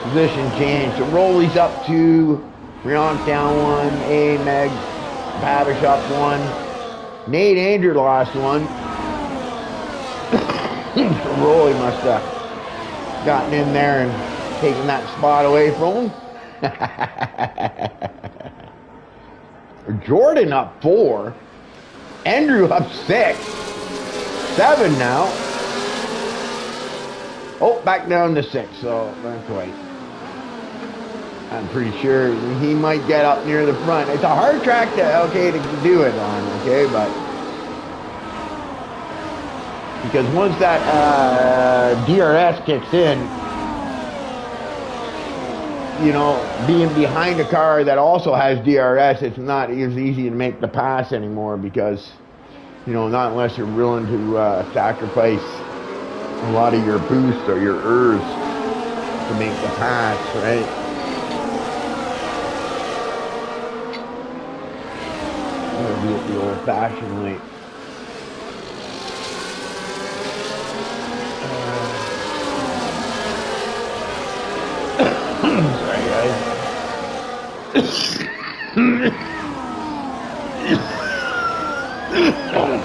position change. So Rolly's up two. Rionk down one. Meg. Babish up one. Nate Andrew lost one. So Rolly must have gotten in there and taken that spot away from him. Jordan up 4. Andrew up 6. 7 now. Oh, back down to 6, so not quite. I'm pretty sure he might get up near the front. It's a hard track to do it on, okay, but because once that DRS kicks in, you know, being behind a car that also has DRS, it's not as easy to make the pass anymore because, you know, not unless you're willing to sacrifice a lot of your boost or your ERS to make the pass, right? I'm gonna do it the old-fashioned way. Sorry, guys.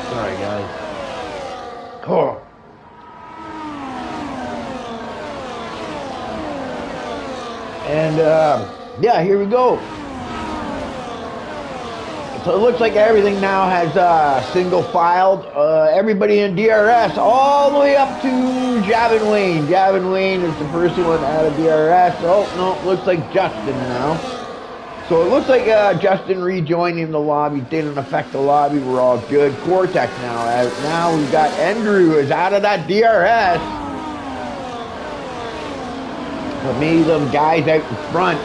Sorry, guys. Oh. And, yeah, here we go. So it looks like everything now has single filed. Everybody in DRS all the way up to Javin Wayne. Javin Wayne is the first one out of DRS. Oh, no, looks like Justin now. So it looks like Justin rejoining the lobby didn't affect the lobby. We're all good. Cortex now out. Now we've got Andrew is out of that DRS. But maybe them guys out in front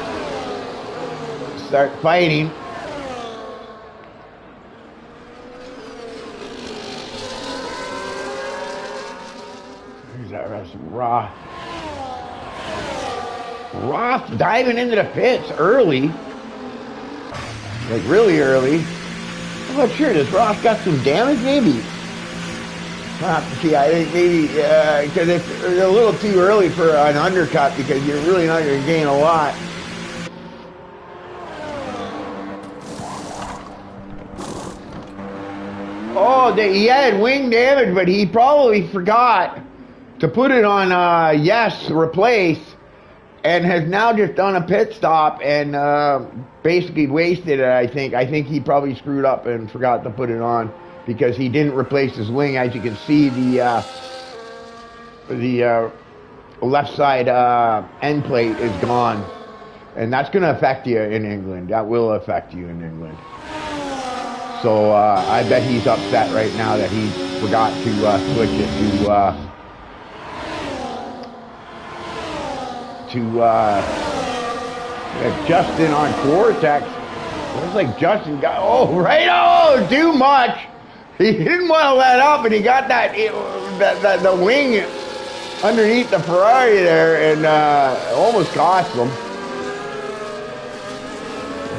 start fighting. DRS. Roth diving into the pits early. Like really early. I'm not sure. Does Roth got some damage maybe? See, I think maybe because it's a little too early for an undercut because you're really not going to gain a lot. Oh, he had wing damage, but he probably forgot to put it on yes, replace, and has now just done a pit stop and basically wasted it, I think. I think he probably screwed up and forgot to put it on because he didn't replace his wing. As you can see, the left side end plate is gone. And that's going to affect you in England. That will affect you in England. So I bet he's upset right now that he forgot to switch it to Justin on Vortex. It looks like Justin got, too much. He didn't want to let up, and he got the wing underneath the Ferrari there, and almost cost him.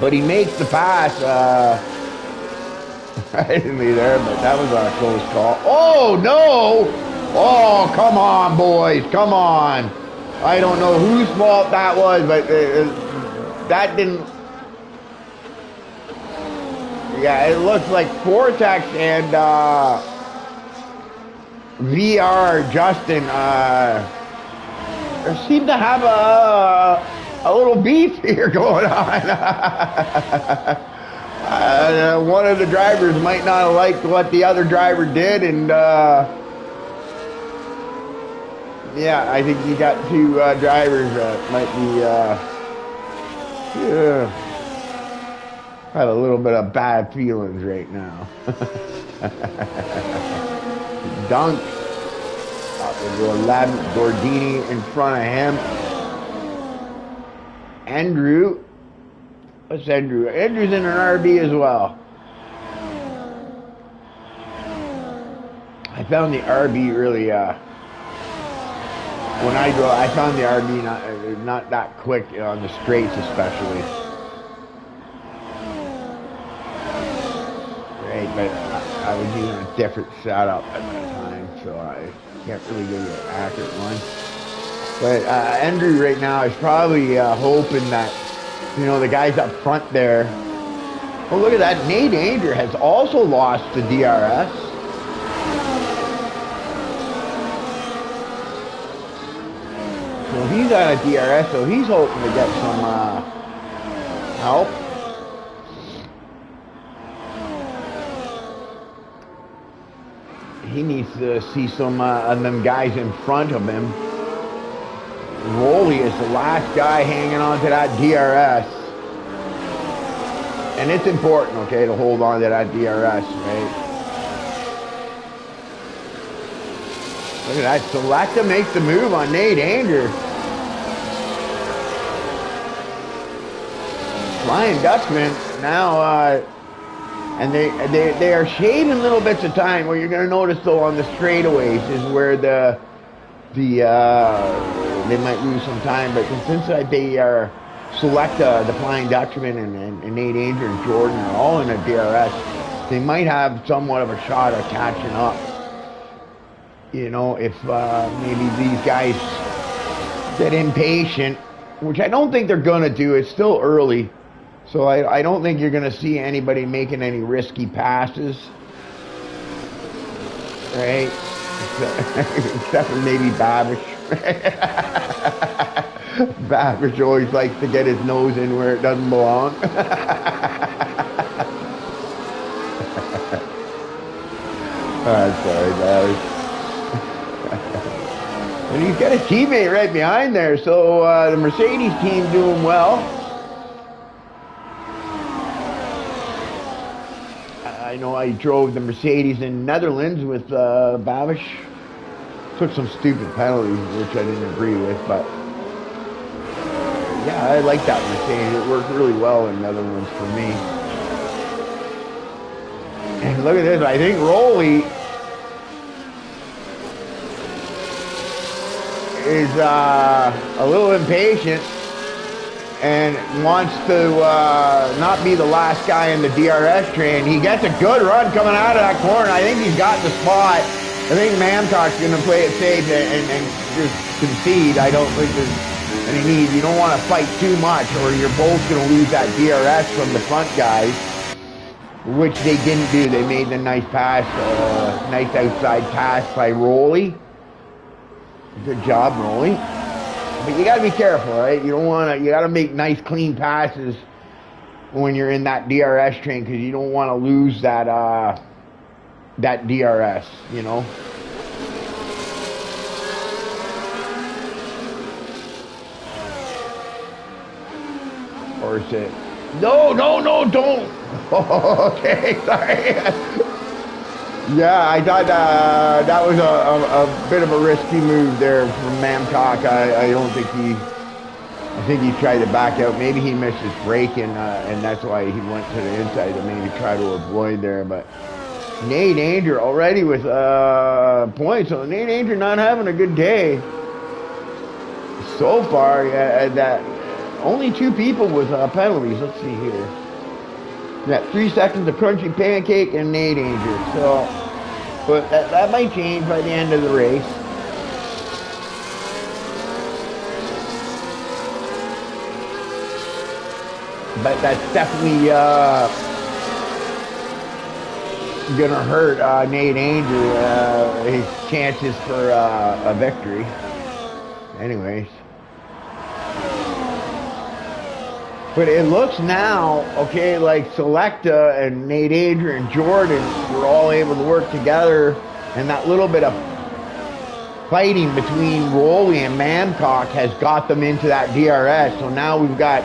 But he makes the pass. I didn't be there, but that was a close call. Oh, no! Oh, come on, boys. Come on. I don't know whose fault that was, but that didn't... Yeah, it looks like Vortex and VR Justin seem to have a little beef here going on. One of the drivers might not have liked what the other driver did, and yeah, I think you got two drivers that might be have a little bit of bad feelings right now. Dunk up into 11, Gordini in front of him. Andrew. What's Andrew? Andrew's in an RB as well. I found the RB really, when I drove, I found the RB not that quick on the straights especially. Right, but I was using a different setup at that time, so I can't really give you an accurate one. But Andrew right now is probably hoping that, you know, the guys up front there. Oh, look at that. Nate Anger has also lost to DRS. So he's out of DRS, so he's hoping to get some help. He needs to see some of them guys in front of him. Rolly is the last guy hanging on to that DRS. And it's important, okay, to hold on to that DRS, right? Look at that. Selecta makes the move on Nate Anger. Flying Dutchman now, and they are shaving little bits of time. What you're going to notice, though, on the straightaways is where they might lose some time, but since they are Selecta, the Flying Dutchman, and Nate Anger and Jordan are all in a DRS, they might have somewhat of a shot of catching up. You know, if maybe these guys get impatient, which I don't think they're going to do. It's still early, so I don't think you're going to see anybody making any risky passes. Right? Except for maybe Babish. Babish always likes to get his nose in where it doesn't belong. I'm sorry, Babish. And he's got a teammate right behind there, so the Mercedes team doing well. I know I drove the Mercedes in Netherlands with Babish. Took some stupid penalties, which I didn't agree with, but yeah, I like that Mercedes. It worked really well in Netherlands for me. And look at this, I think Rolly is a little impatient and wants to not be the last guy in the DRS train. He gets a good run coming out of that corner. I think he's got the spot. I think Mamcock's going to play it safe and just concede. I don't think there's any need. You don't want to fight too much or you're both going to lose that DRS from the front guys, which they didn't do. They made the nice pass, nice outside pass by Rolly. Good job, Rolly. But you got to be careful, right? You don't want to. You got to make nice, clean passes when you're in that DRS train because you don't want to lose that that DRS. You know. Or is it? No, don't. Okay, sorry. Yeah, I thought that was a bit of a risky move there from Mamcock. I don't think I think he tried to back out. Maybe he missed his break and that's why he went to the inside to maybe try to avoid there. But Nate Anger already with points. So Nate Anger not having a good day so far. That only 2 people with penalties. Let's see here. Yeah, 3 seconds of Crunchy Pancake and Nate Anger. So, but that might change by the end of the race. But that's definitely gonna hurt Nate Anger, his chances for a victory. Anyways. But it looks now, okay, like Selecta and Nate Anger and Jordan were all able to work together, and that little bit of fighting between Rolly and Mamcock has got them into that DRS. So now we've got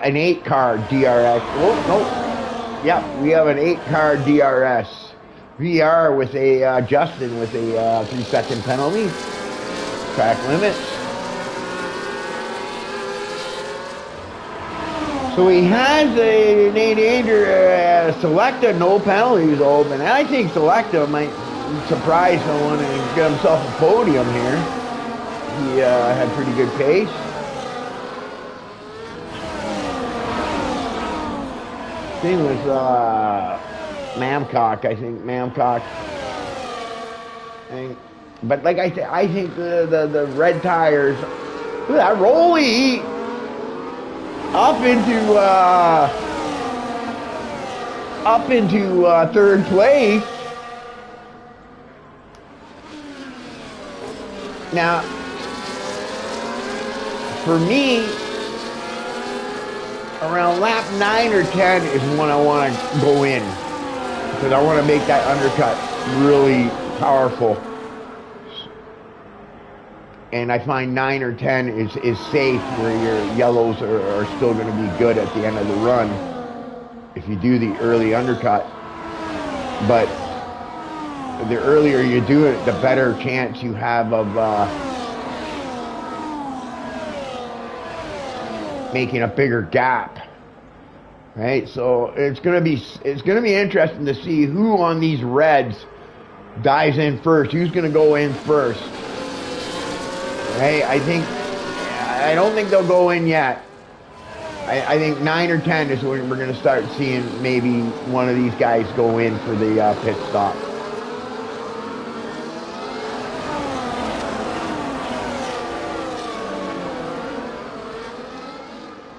an 8-car DRS. Oh, no. Yep, we have an 8-car DRS. VR with a Justin with a 3-second penalty. Track limits. So he has a Nate Anger Selecta, no penalties open. And I think Selecta might surprise someone and get himself a podium here. He had pretty good pace. Thing with Mamcock, I think Mamcock. But like I think the red tires. Look at that Rolly. Up into 3rd place. Now, for me, around lap 9 or 10 is when I want to go in because I want to make that undercut really powerful. And I find 9 or 10 is safe where your yellows are still going to be good at the end of the run if you do the early undercut. But the earlier you do it, the better chance you have of making a bigger gap. Right? So it's going to be interesting to see who on these reds dives in first. Who's going to go in first? Hey, I don't think they'll go in yet. I think 9 or 10 is when we're going to start seeing maybe one of these guys go in for the pit stop.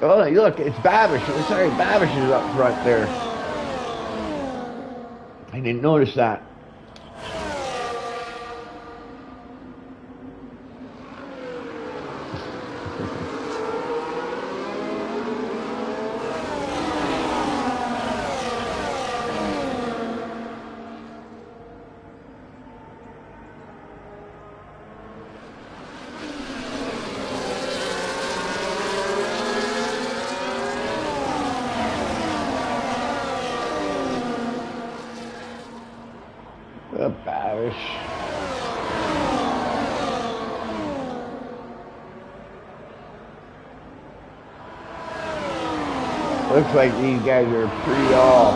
Oh, look, it's Babish. Sorry, Babish is up front there. I didn't notice that. Babish. Looks like these guys are pretty all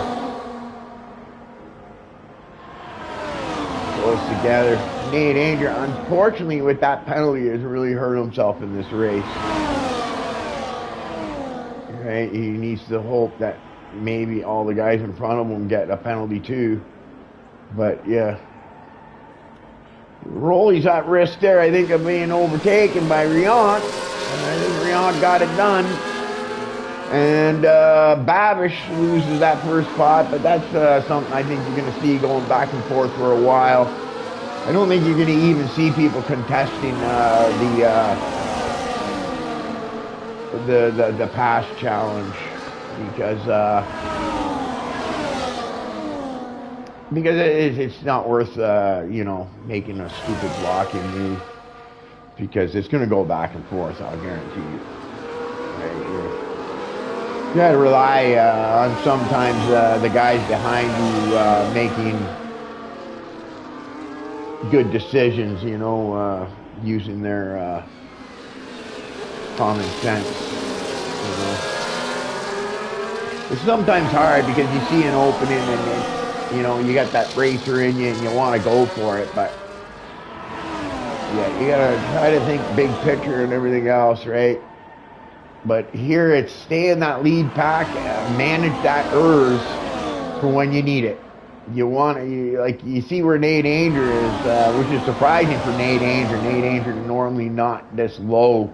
close together. Nate Anger, unfortunately, with that penalty, has really hurt himself in this race. Right? He needs to hope that maybe all the guys in front of him get a penalty too. But yeah. Rolly's at risk there, I think, of being overtaken by Riant. I think Riant got it done. And Babish loses that first spot, but that's something I think you're going to see going back and forth for a while. I don't think you're going to even see people contesting the pass challenge because it's not worth making a stupid blocking move, because it's going to go back and forth, I'll guarantee you. Right? You got to rely on sometimes the guys behind you making good decisions, using their common sense. It's sometimes hard because you see an opening and you got that racer in you and you want to go for it, but yeah, you got to try to think big picture and everything else, right? But here it's stay in that lead pack, manage that ERS for when you need it. You see where Nate Anger is, which is surprising for Nate Anger. Nate Anger normally not this low.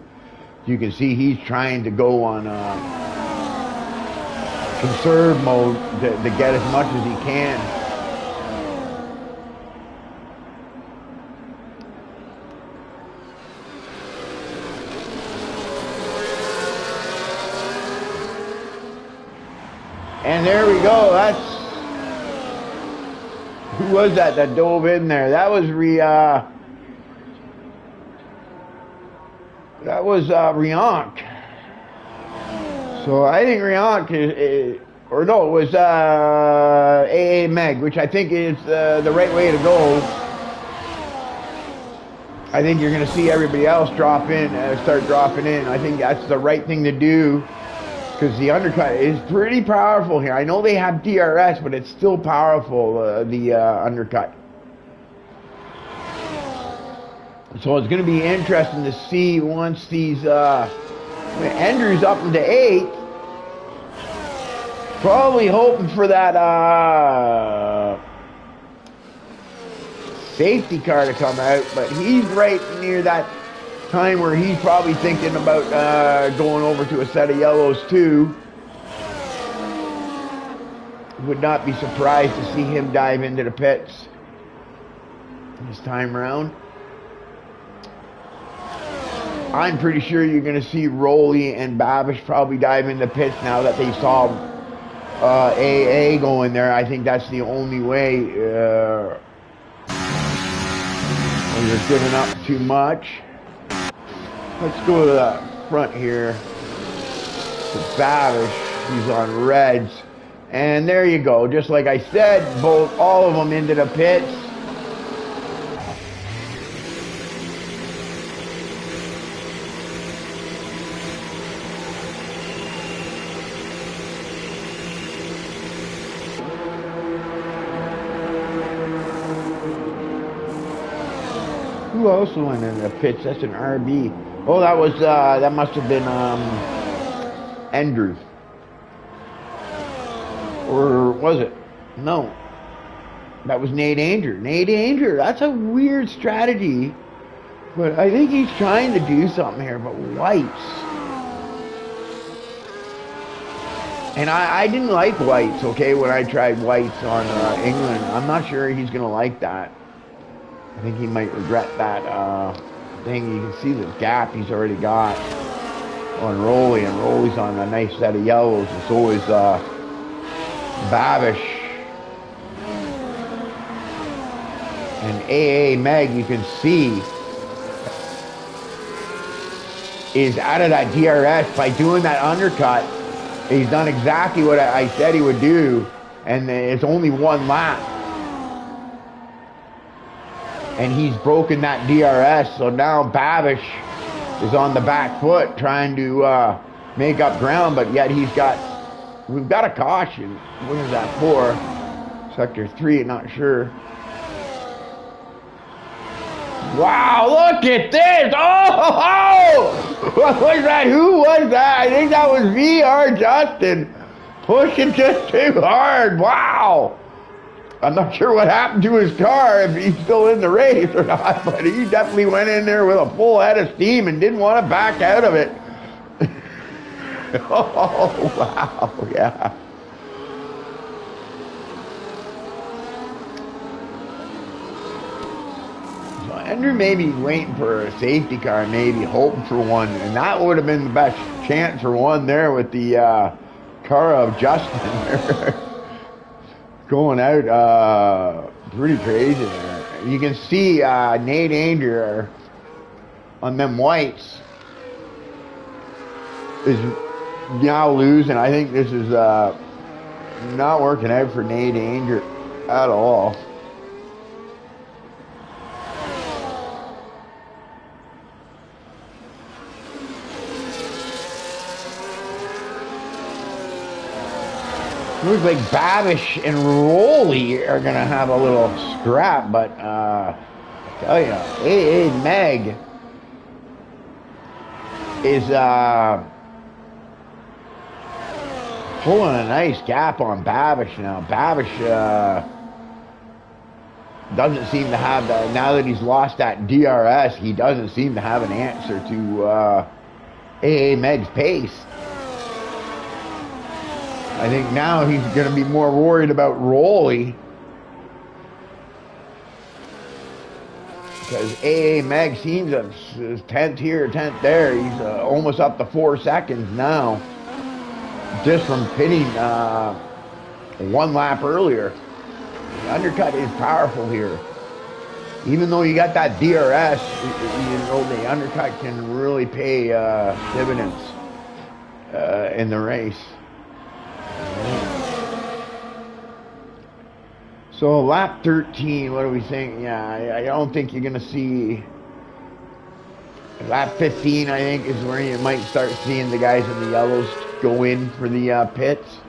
You can see he's trying to go on conserve mode to get as much as he can. And there we go. Who was that dove in there? That was Riant. So I think Riant it was AA Meg, which I think is the right way to go. I think you're going to see everybody else start dropping in. I think that's the right thing to do, because the undercut is pretty powerful here. I know they have DRS, but it's still powerful, the undercut. So it's going to be interesting to see once these Andrew's up into 8th. Probably hoping for that safety car to come out, but he's right near that time where he's probably thinking about going over to a set of yellows too. Would not be surprised to see him dive into the pits this time around. I'm pretty sure you're going to see Rolly and Babish probably dive into pits now that they saw AA going there. I think that's the only way. You're giving up too much. Let's go to the front here. To Babish, he's on reds. And there you go. Just like I said, all of them into the pits. Who else went in the pits? That's an RB. Oh, that must have been Andrew. Or was it? No. That was Nate Anger. Nate Anger, that's a weird strategy. But I think he's trying to do something here, but whites. And I didn't like whites, okay, when I tried whites on England. I'm not sure he's going to like that. I think he might regret that thing. You can see the gap he's already got on Rolly, and Rolly's on a nice set of yellows, and so is Babish. And AA Meg, you can see, is out of that DRS by doing that undercut. He's done exactly what I said he would do, and it's only one lap. And he's broken that DRS, so now Babish is on the back foot trying to make up ground, but yet we've got a caution. What is that for? Sector 3, not sure. Wow, look at this! Oh! What was that? Who was that? I think that was VR Justin. Pushing just too hard. Wow! I'm not sure what happened to his car, if he's still in the race or not, but he definitely went in there with a full head of steam and didn't want to back out of it. Oh, wow, yeah. So Andrew maybe waiting for a safety car, maybe hoping for one, and that would have been the best chance for one there with the car of Justin. Going out pretty crazy there. You can see Nate Andrew on them whites is now losing. I think this is not working out for Nate Andrew at all. Looks like Babish and Rolly are going to have a little scrap, but I tell you, A.A. Meg is pulling a nice gap on Babish now. Babish doesn't seem to have that, now that he's lost that DRS, he doesn't seem to have an answer to A.A. Meg's pace. I think now he's going to be more worried about Rolly. Because A.A. Meg seems his 10th here, 10th there. He's almost up to 4 seconds now. Just from pitting one lap earlier. The undercut is powerful here. Even though you got that DRS, you know, the undercut can really pay dividends in the race. So lap 13, what do we think? Yeah, I don't think you're going to see... Lap 15, I think, is where you might start seeing the guys in the yellows go in for the pits.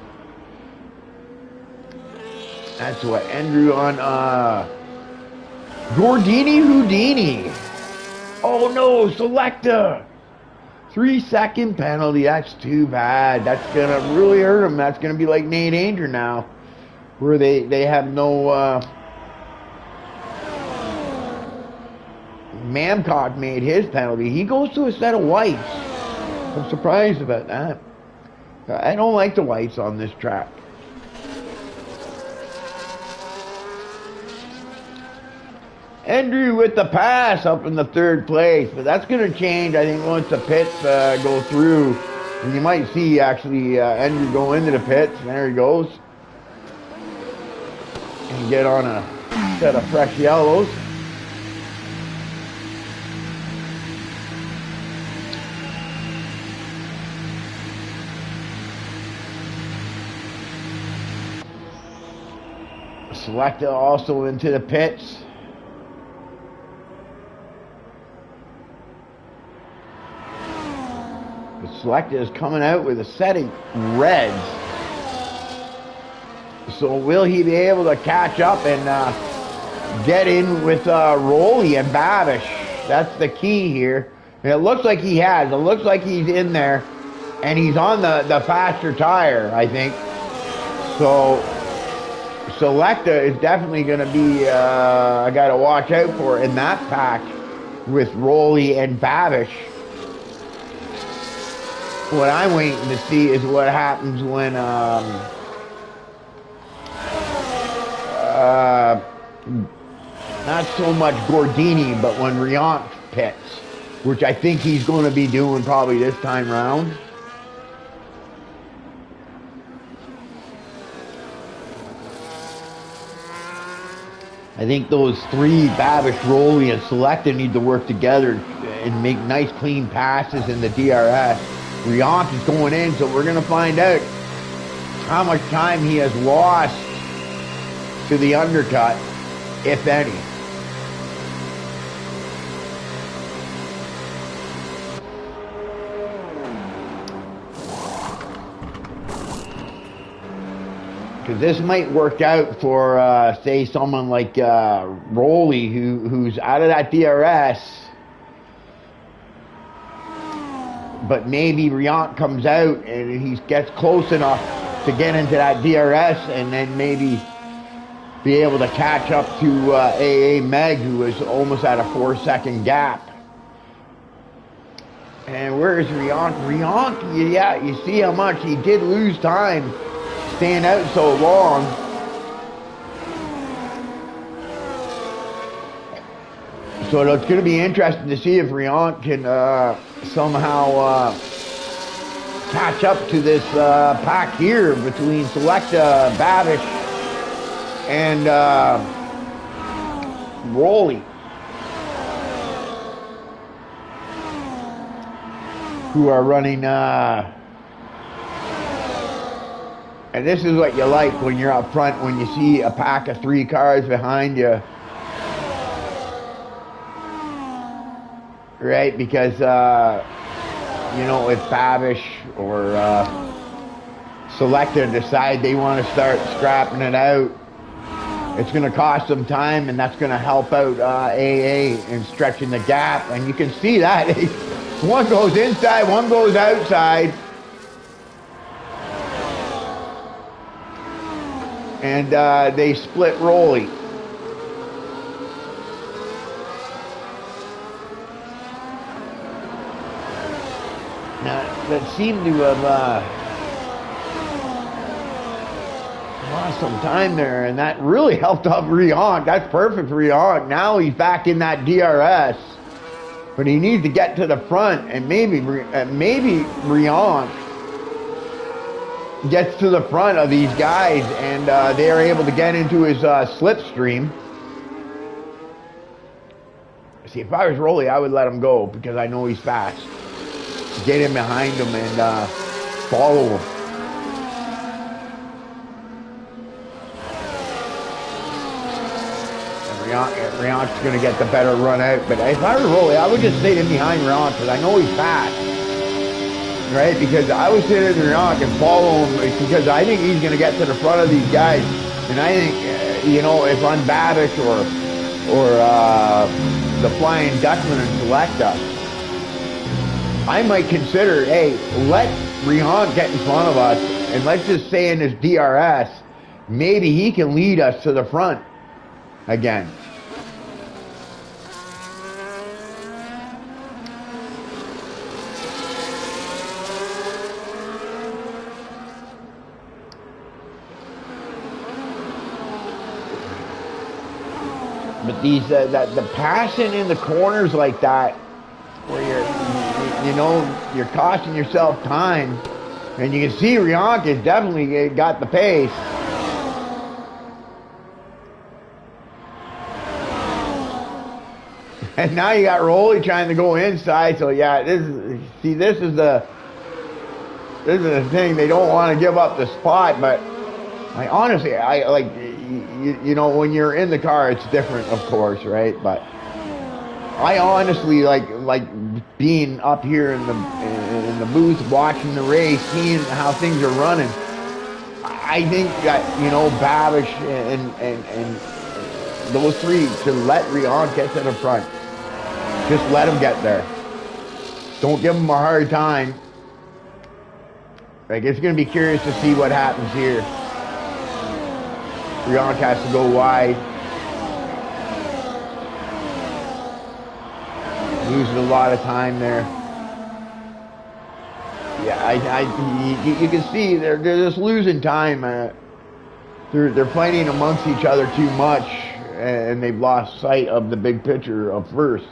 That's what Andrew on Gordini Houdini. Oh no, Selecta. 3-second penalty. That's too bad. That's gonna really hurt him. That's gonna be like Nate Andrew now, where they have no. Mamcock made his penalty. He goes to a set of whites. I'm surprised about that. I don't like the whites on this track. Andrew with the pass up in the 3rd place, but that's going to change, I think, once the pits go through. And you might see, actually, Andrew go into the pits, and there he goes. And get on a set of fresh yellows. Selecta also into the pits. Selecta is coming out with a set of reds. So will he be able to catch up and get in with Rolly and Babish? That's the key here. And it looks like he has. It looks like he's in there. And he's on the faster tire, I think. So Selecta is definitely going to be I got to watch out for in that pack with Rolly and Babish. What I'm waiting to see is what happens when not so much Gordini, but when Riant pits, which I think he's going to be doing probably this time round. I think those three, Babish, Rolly, and Selecta, need to work together and make nice clean passes in the DRS. Riant is going in, so we're going to find out how much time he has lost to the undercut, if any. Because this might work out for, say, someone like Rolly, who's out of that DRS. But maybe Riant comes out and he gets close enough to get into that DRS and then maybe be able to catch up to AA Meg, who was almost at a 4-second gap. And where is Riant? Riant, yeah, you see how much he did lose time staying out so long. So it's going to be interesting to see if Riant can somehow catch up to this pack here between Selecta, Babish, and Rolly, who are running, and this is what you like when you're up front, when you see a pack of 3 cars behind you, right? Because, you know, if Babish or Selecta decide they want to start scrapping it out, it's going to cost them time, and that's going to help out AA in stretching the gap. And you can see that. One goes inside, one goes outside. And they split Rolly. Now, that seemed to have lost some time there, and that really helped up Riant. That's perfect for Riant. Now he's back in that DRS, but he needs to get to the front, and maybe Riant gets to the front of these guys, and they are able to get into his slipstream. See, if I was Rolly, I would let him go because I know he's fast. Get in behind him and follow him. Riant's going to get the better run out. But if I were Rolly, I would just stay in behind Riant because I know he's fast. Right? Because I would sit in Riant and follow him because I think he's going to get to the front of these guys. And I think, you know, if I'm Babish or the Flying Dutchman and Selecta, I might consider, hey, let Riant get in front of us and let's just say in his DRS, maybe he can lead us to the front again. But these, the passing in the corners like that, where you're costing yourself time, and you can see Riant has definitely got the pace. And now you got Rolly trying to go inside. So yeah, this is the thing. They don't want to give up the spot, but I honestly, I like, you know, when you're in the car, it's different, of course, right? But I honestly like being up here in the booth, watching the race, seeing how things are running. I think that, you know, Babish and those three to let Riant get to the front. Just let him get there. Don't give him a hard time. Like, it's going to be curious to see what happens here. Riant has to go wide. Losing a lot of time there. Yeah, you can see they're just losing time. They're fighting amongst each other too much, and they've lost sight of the big picture of first,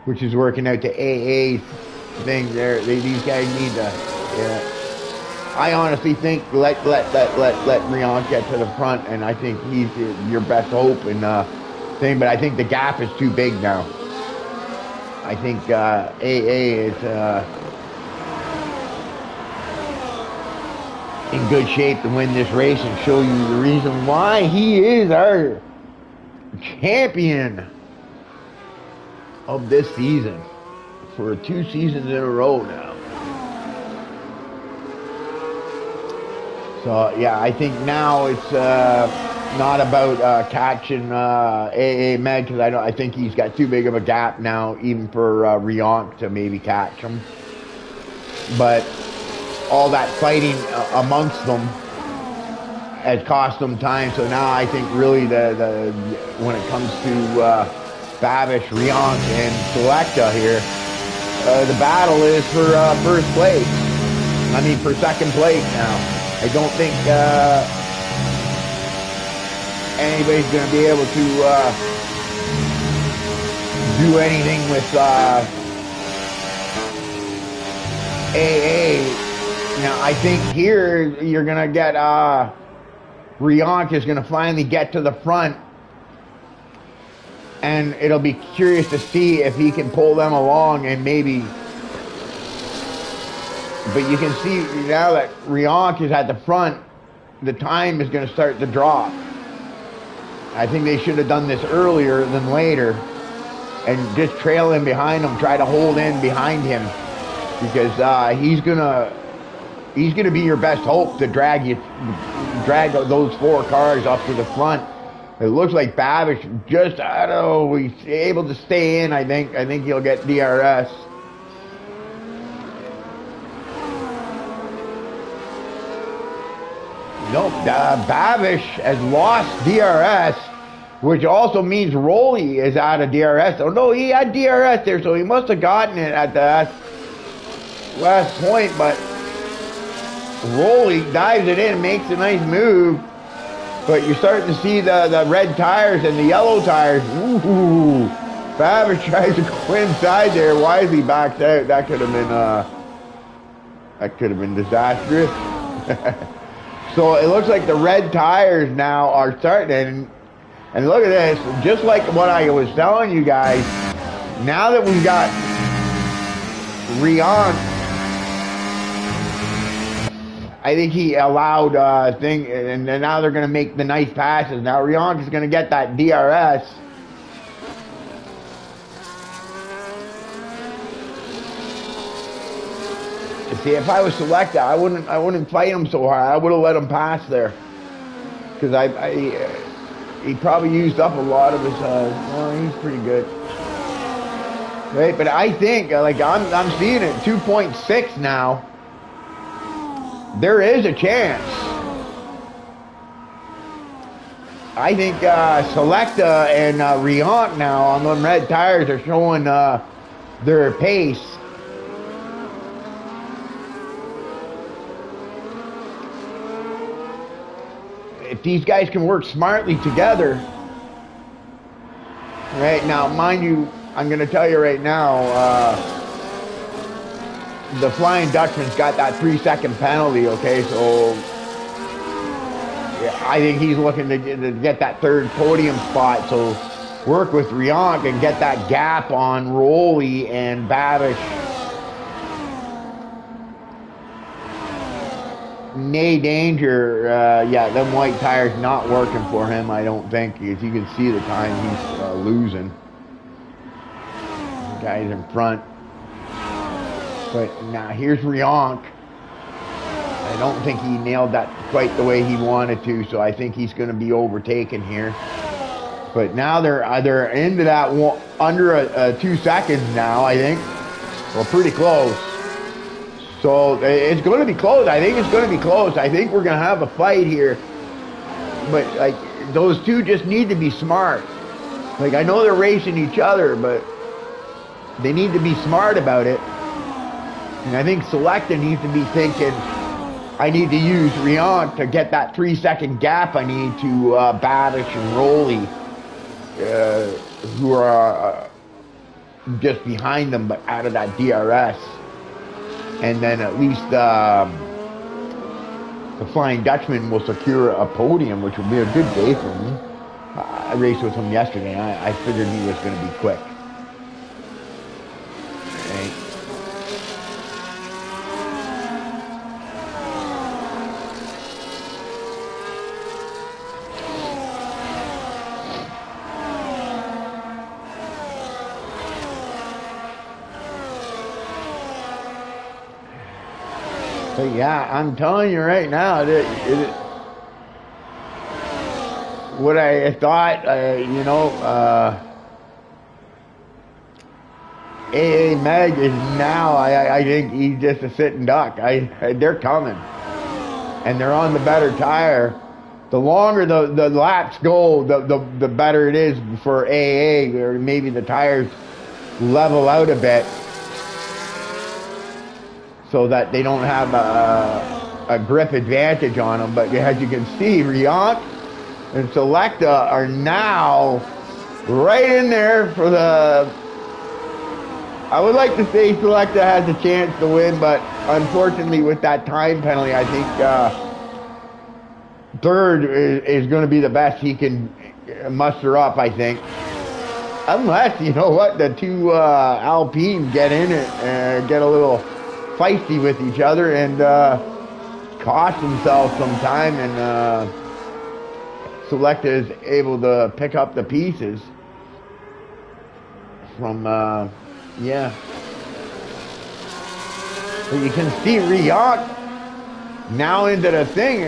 which is working out to AA thing there. These guys need to. Yeah. I honestly think let Riant get to the front, and I think he's your best hope and thing. But I think the gap is too big now. I think AA is in good shape to win this race and show you the reason why he is our champion of this season for 2 seasons in a row now. So yeah, I think now it's not about catching AA Med, because I think he's got too big of a gap now, even for Rionk to maybe catch him. But all that fighting amongst them has cost them time. So now I think really the when it comes to Babish, Rionk, and Selecta here, the battle is for first place. I mean, for second place now. I don't think anybody's going to be able to do anything with AA. Now, I think here you're going to get Rionk is going to finally get to the front, and it'll be curious to see if he can pull them along and maybe. But you can see now that Rionk is at the front, the time is going to start to drop. I think they should have done this earlier than later, and just trail him behind him, try to hold in behind him, because he's gonna be your best hope to drag those 4 cars up to the front. It looks like Babish just, I don't know, he's able to stay in. I think he'll get DRS. Nope, Babish has lost DRS, which also means Rolly is out of DRS. Oh no, he had DRS there, so he must have gotten it at the last point, but Rolly dives it in, makes a nice move, but you're starting to see the red tires and the yellow tires. Ooh, Babish tries to go inside there, wisely backs out. That could have been disastrous. So it looks like the red tires now are starting, and look at this, just like what I was telling you guys, now that we've got Rionk, I think he allowed and now they're going to make the nice passes. Now Rionk is going to get that DRS. See, if I was Selecta, I wouldn't fight him so hard. I would have let him pass there, because he probably used up a lot of his. Well, he's pretty good, right? But I think like I'm seeing it 2.6 now. There is a chance. I think Selecta and Rionk now on them red tires are showing their pace. If these guys can work smartly together, right now, mind you, I'm going to tell you right now, the Flying Dutchman's got that 3-second penalty, okay, so yeah, I think he's looking to get that third podium spot, so work with Rionk and get that gap on Rolly and Babish. Nay danger, yeah, them white tires not working for him, I don't think, because you can see the time he's losing. The guy's in front. But now here's Rionk. I don't think he nailed that quite the way he wanted to, so I think he's going to be overtaken here. But now they're into that under 2 seconds now, I think. Well, pretty close. So it's going to be close. I think it's going to be close. I think we're going to have a fight here. But like those two just need to be smart. Like I know they're racing each other, but they need to be smart about it. And I think Selecta needs to be thinking, I need to use Rionk to get that 3-second gap I need to Babish and Rolly, who are just behind them, but out of that DRS. And then at least the Flying Dutchman will secure a podium, which will be a good day for him. I raced with him yesterday, and I figured he was going to be quick. Right. But yeah, I'm telling you right now, what I thought, AA Meg is now, I think he's just a sitting duck. They're coming. And they're on the better tire. The longer the laps go, the better it is for AA, or maybe the tires level out a bit so that they don't have a grip advantage on them. But as you can see, Riant and Selecta are now right in there for the... I would like to say Selecta has a chance to win, but unfortunately with that time penalty, I think third is going to be the best he can muster up, I think. Unless, you know what, the two Alpines get in it and get a little feisty with each other and cost themselves some time, and Selecta is able to pick up the pieces from, yeah. But you can see Riant now into the thing.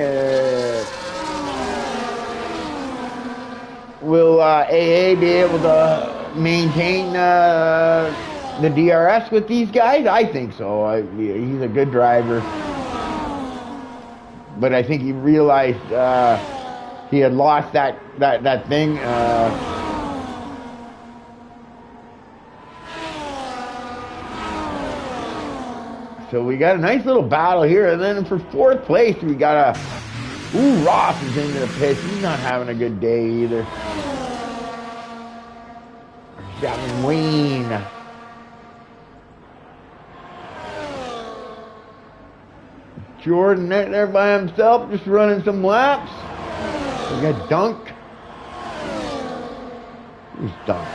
Will AA be able to maintain the DRS with these guys? I think so. He's a good driver. But I think he realized he had lost that thing. So we got a nice little battle here. And then for fourth place, we got ooh, Ross is into the pits. He's not having a good day either. Gavin Wayne. Jordan there by himself, just running some laps. We got Dunk. Who's Dunk?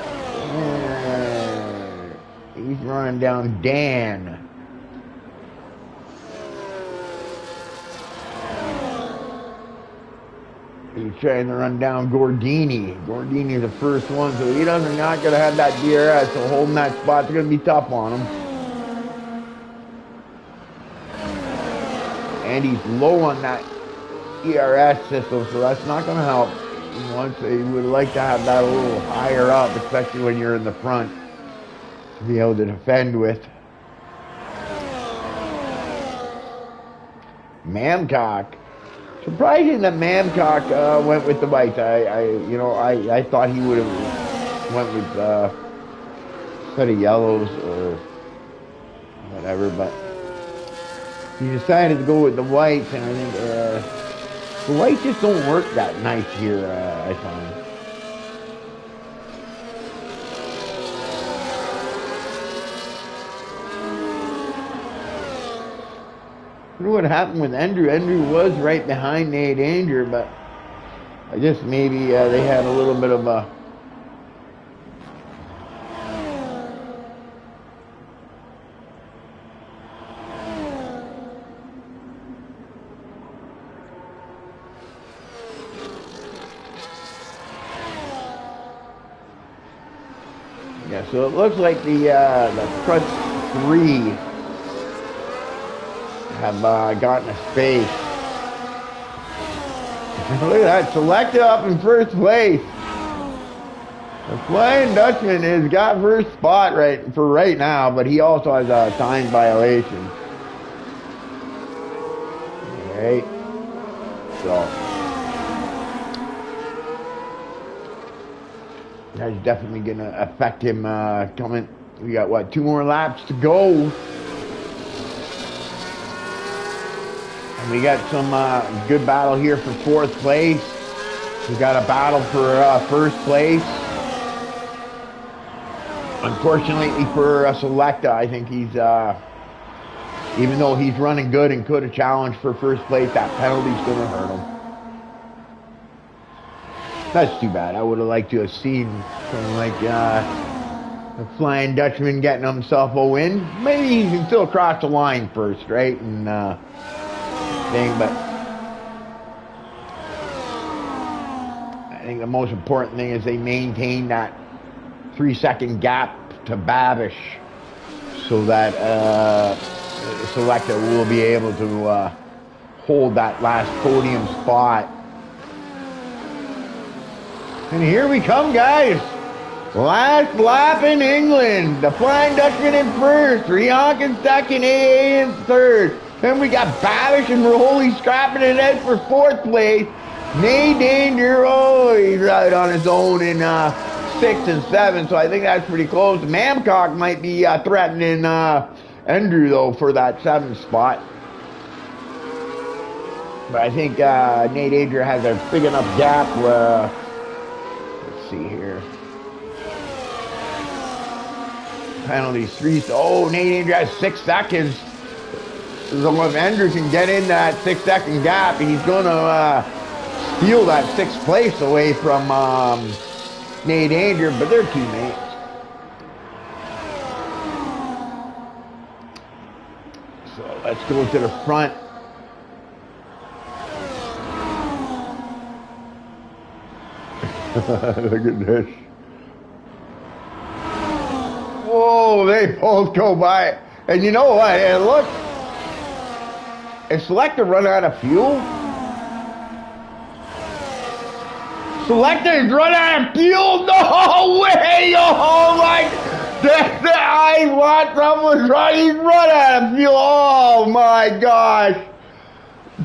He's running down Dan. He's trying to run down Gordini. Gordini's the first one, so he doesn't not gonna have that DRS, so holding that spot's gonna be tough on him. And he's low on that ERS system, so that's not gonna help. You would like to have that a little higher up, especially when you're in the front, to be able to defend with. Mamcock. Surprising that Mamcock went with the whites. I thought he would have went with a set of yellows or whatever, but he decided to go with the whites, and I think the whites just don't work that nice here, I find. I don't know what happened with Andrew. Andrew was right behind Nate Danger, but I guess maybe they had a little bit of a... Yeah, so it looks like the front three have gotten a space. Look at that, Selecta up in first place. The Flying Dutchman has got first spot right now, but he also has a time violation. Alright. So that's definitely gonna affect him coming. We got what, 2 more laps to go. We got some good battle here for fourth place. We got a battle for first place. Unfortunately for Selecta, I think he's, even though he's running good and could have challenged for first place, that penalty's going to hurt him. That's too bad. I would have liked to have seen something like the Flying Dutchman getting himself a win. Maybe he can still cross the line first, right? And but I think the most important thing is they maintain that 3-second gap to Babish, so that Selecta will be able to hold that last podium spot. And here we come, guys. Last lap in England. The Flying Dutchman in first. Rionk in second. AA in third. Then we got Babish and Rolly scrapping it out for fourth place. Nay Danger, oh, he's out on his own in 6 and 7, so I think that's pretty close. Mamcock might be threatening Andrew, though, for that 7th spot. But I think Nate Danger has a big enough gap. Let's see here. Penalties 3. Oh, Nate Danger has 6 seconds. So if Andrew can get in that 6-second gap, he's going to steal that 6th place away from Nate Danger, but they're teammates. So let's go to the front. Look at this. Whoa, they both go by. And you know what? And look, is Selecta run out of fuel? Selecta is run out of fuel? No way! Oh my! I thought someone was running. He's run out of fuel. Oh my gosh!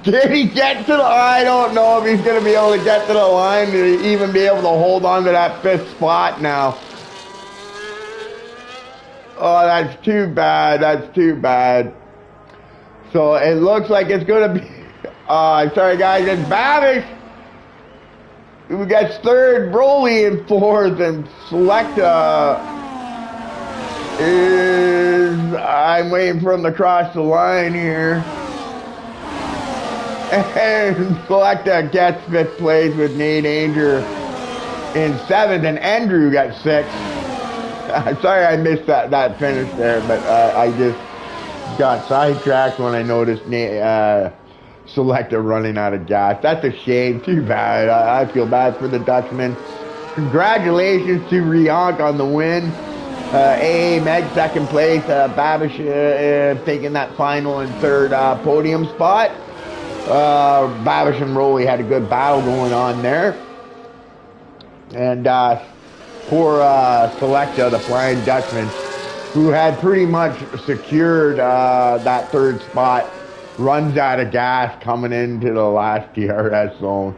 Did he get to the? I don't know if he's going to be able to get to the line to even be able to hold on to that 5th spot now. Oh, that's too bad. That's too bad. So it looks like it's going to be. Sorry guys, it's Babish who gets 3rd, Broly in 4th, and Selecta is. I'm waiting for him to cross the line here. And Selecta gets 5th place with Nate Danger in 7th, and Andrew got 6th. Sorry I missed that finish there, but I just got sidetracked when I noticed Selecta running out of gas. That's a shame. Too bad. I feel bad for the Dutchman. Congratulations to Rionk on the win. AA Meg 2nd place. Babish taking that final and 3rd podium spot. Babish and Rolly had a good battle going on there. And poor Selecta, the Flying Dutchman, who had pretty much secured that 3rd spot, runs out of gas coming into the last DRS zone.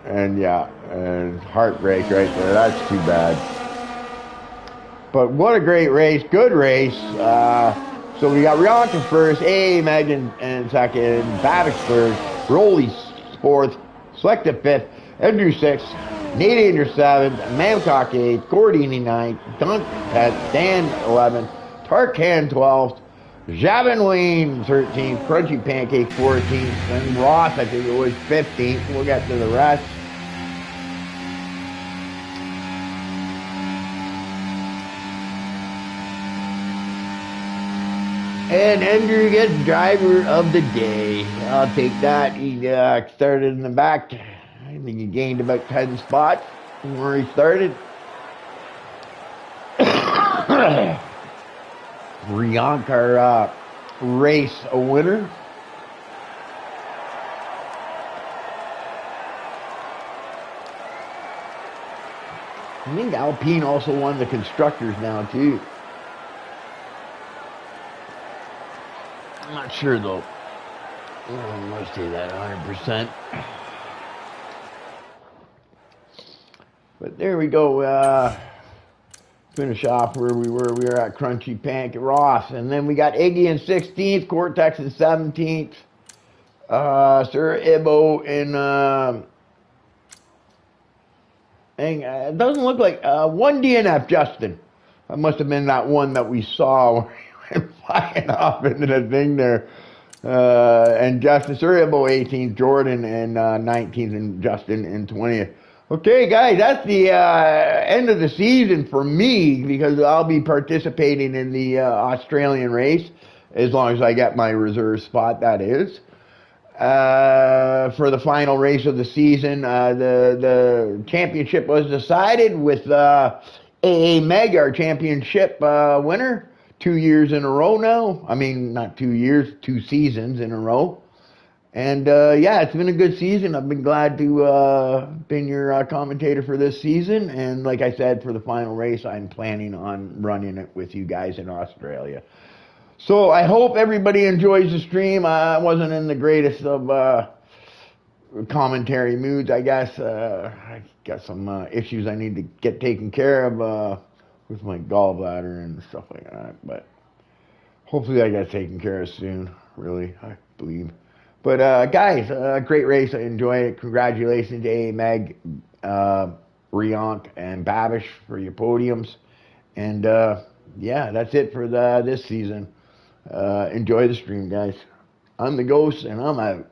And yeah, and heartbreak right there. That's too bad. But what a great race. Good race. So we got Rionk in 1st, AA Megan in 2nd, Babish 3rd, Rolly 4th, Selecta 5th, Andrew 6th, Nate Danger 7th, Mamcock 8th, Gordini 9th, Dunk 10th, Dan 11th, Tarkan 12th, Javin Wayne 13th, Crunchy Pancake 14th, and Ross, I think it was 15th. We'll get to the rest. And Andrew gets driver of the day. I'll take that. He started in the back. I think he gained about 10 spots from where he started. Rionk, our race a winner. I think Alpine also won the constructors now too. I'm not sure though. I must say that 100%. But there we go. Finish off where we were. We were at Crunchy Pancake Ross. And then we got Iggy in 16th, Cortex in 17th. Sir Ibo in it doesn't look like one DNF, Justin. That must have been that one that we saw where he went flying off into the thing there. And Justin, Sir Ibo 18th, Jordan in 19th, and Justin in 20th. Okay, guys, that's the end of the season for me because I'll be participating in the Australian race as long as I get my reserve spot, that is. For the final race of the season, the championship was decided with AA Meg, our championship winner, 2 years in a row now. I mean, not 2 years, 2 seasons in a row. And yeah, it's been a good season. I've been glad to been your commentator for this season. And like I said, for the final race, I'm planning on running it with you guys in Australia. So I hope everybody enjoys the stream. I wasn't in the greatest of commentary moods, I guess. I got some issues I need to get taken care of with my gallbladder and stuff like that. But hopefully I get taken care of soon, really, I believe. But guys, great race. I enjoyed it. Congratulations to A. Meg, Riant, and Babish for your podiums. And yeah, that's it for this season. Enjoy the stream, guys. I'm the Ghost, and I'm out.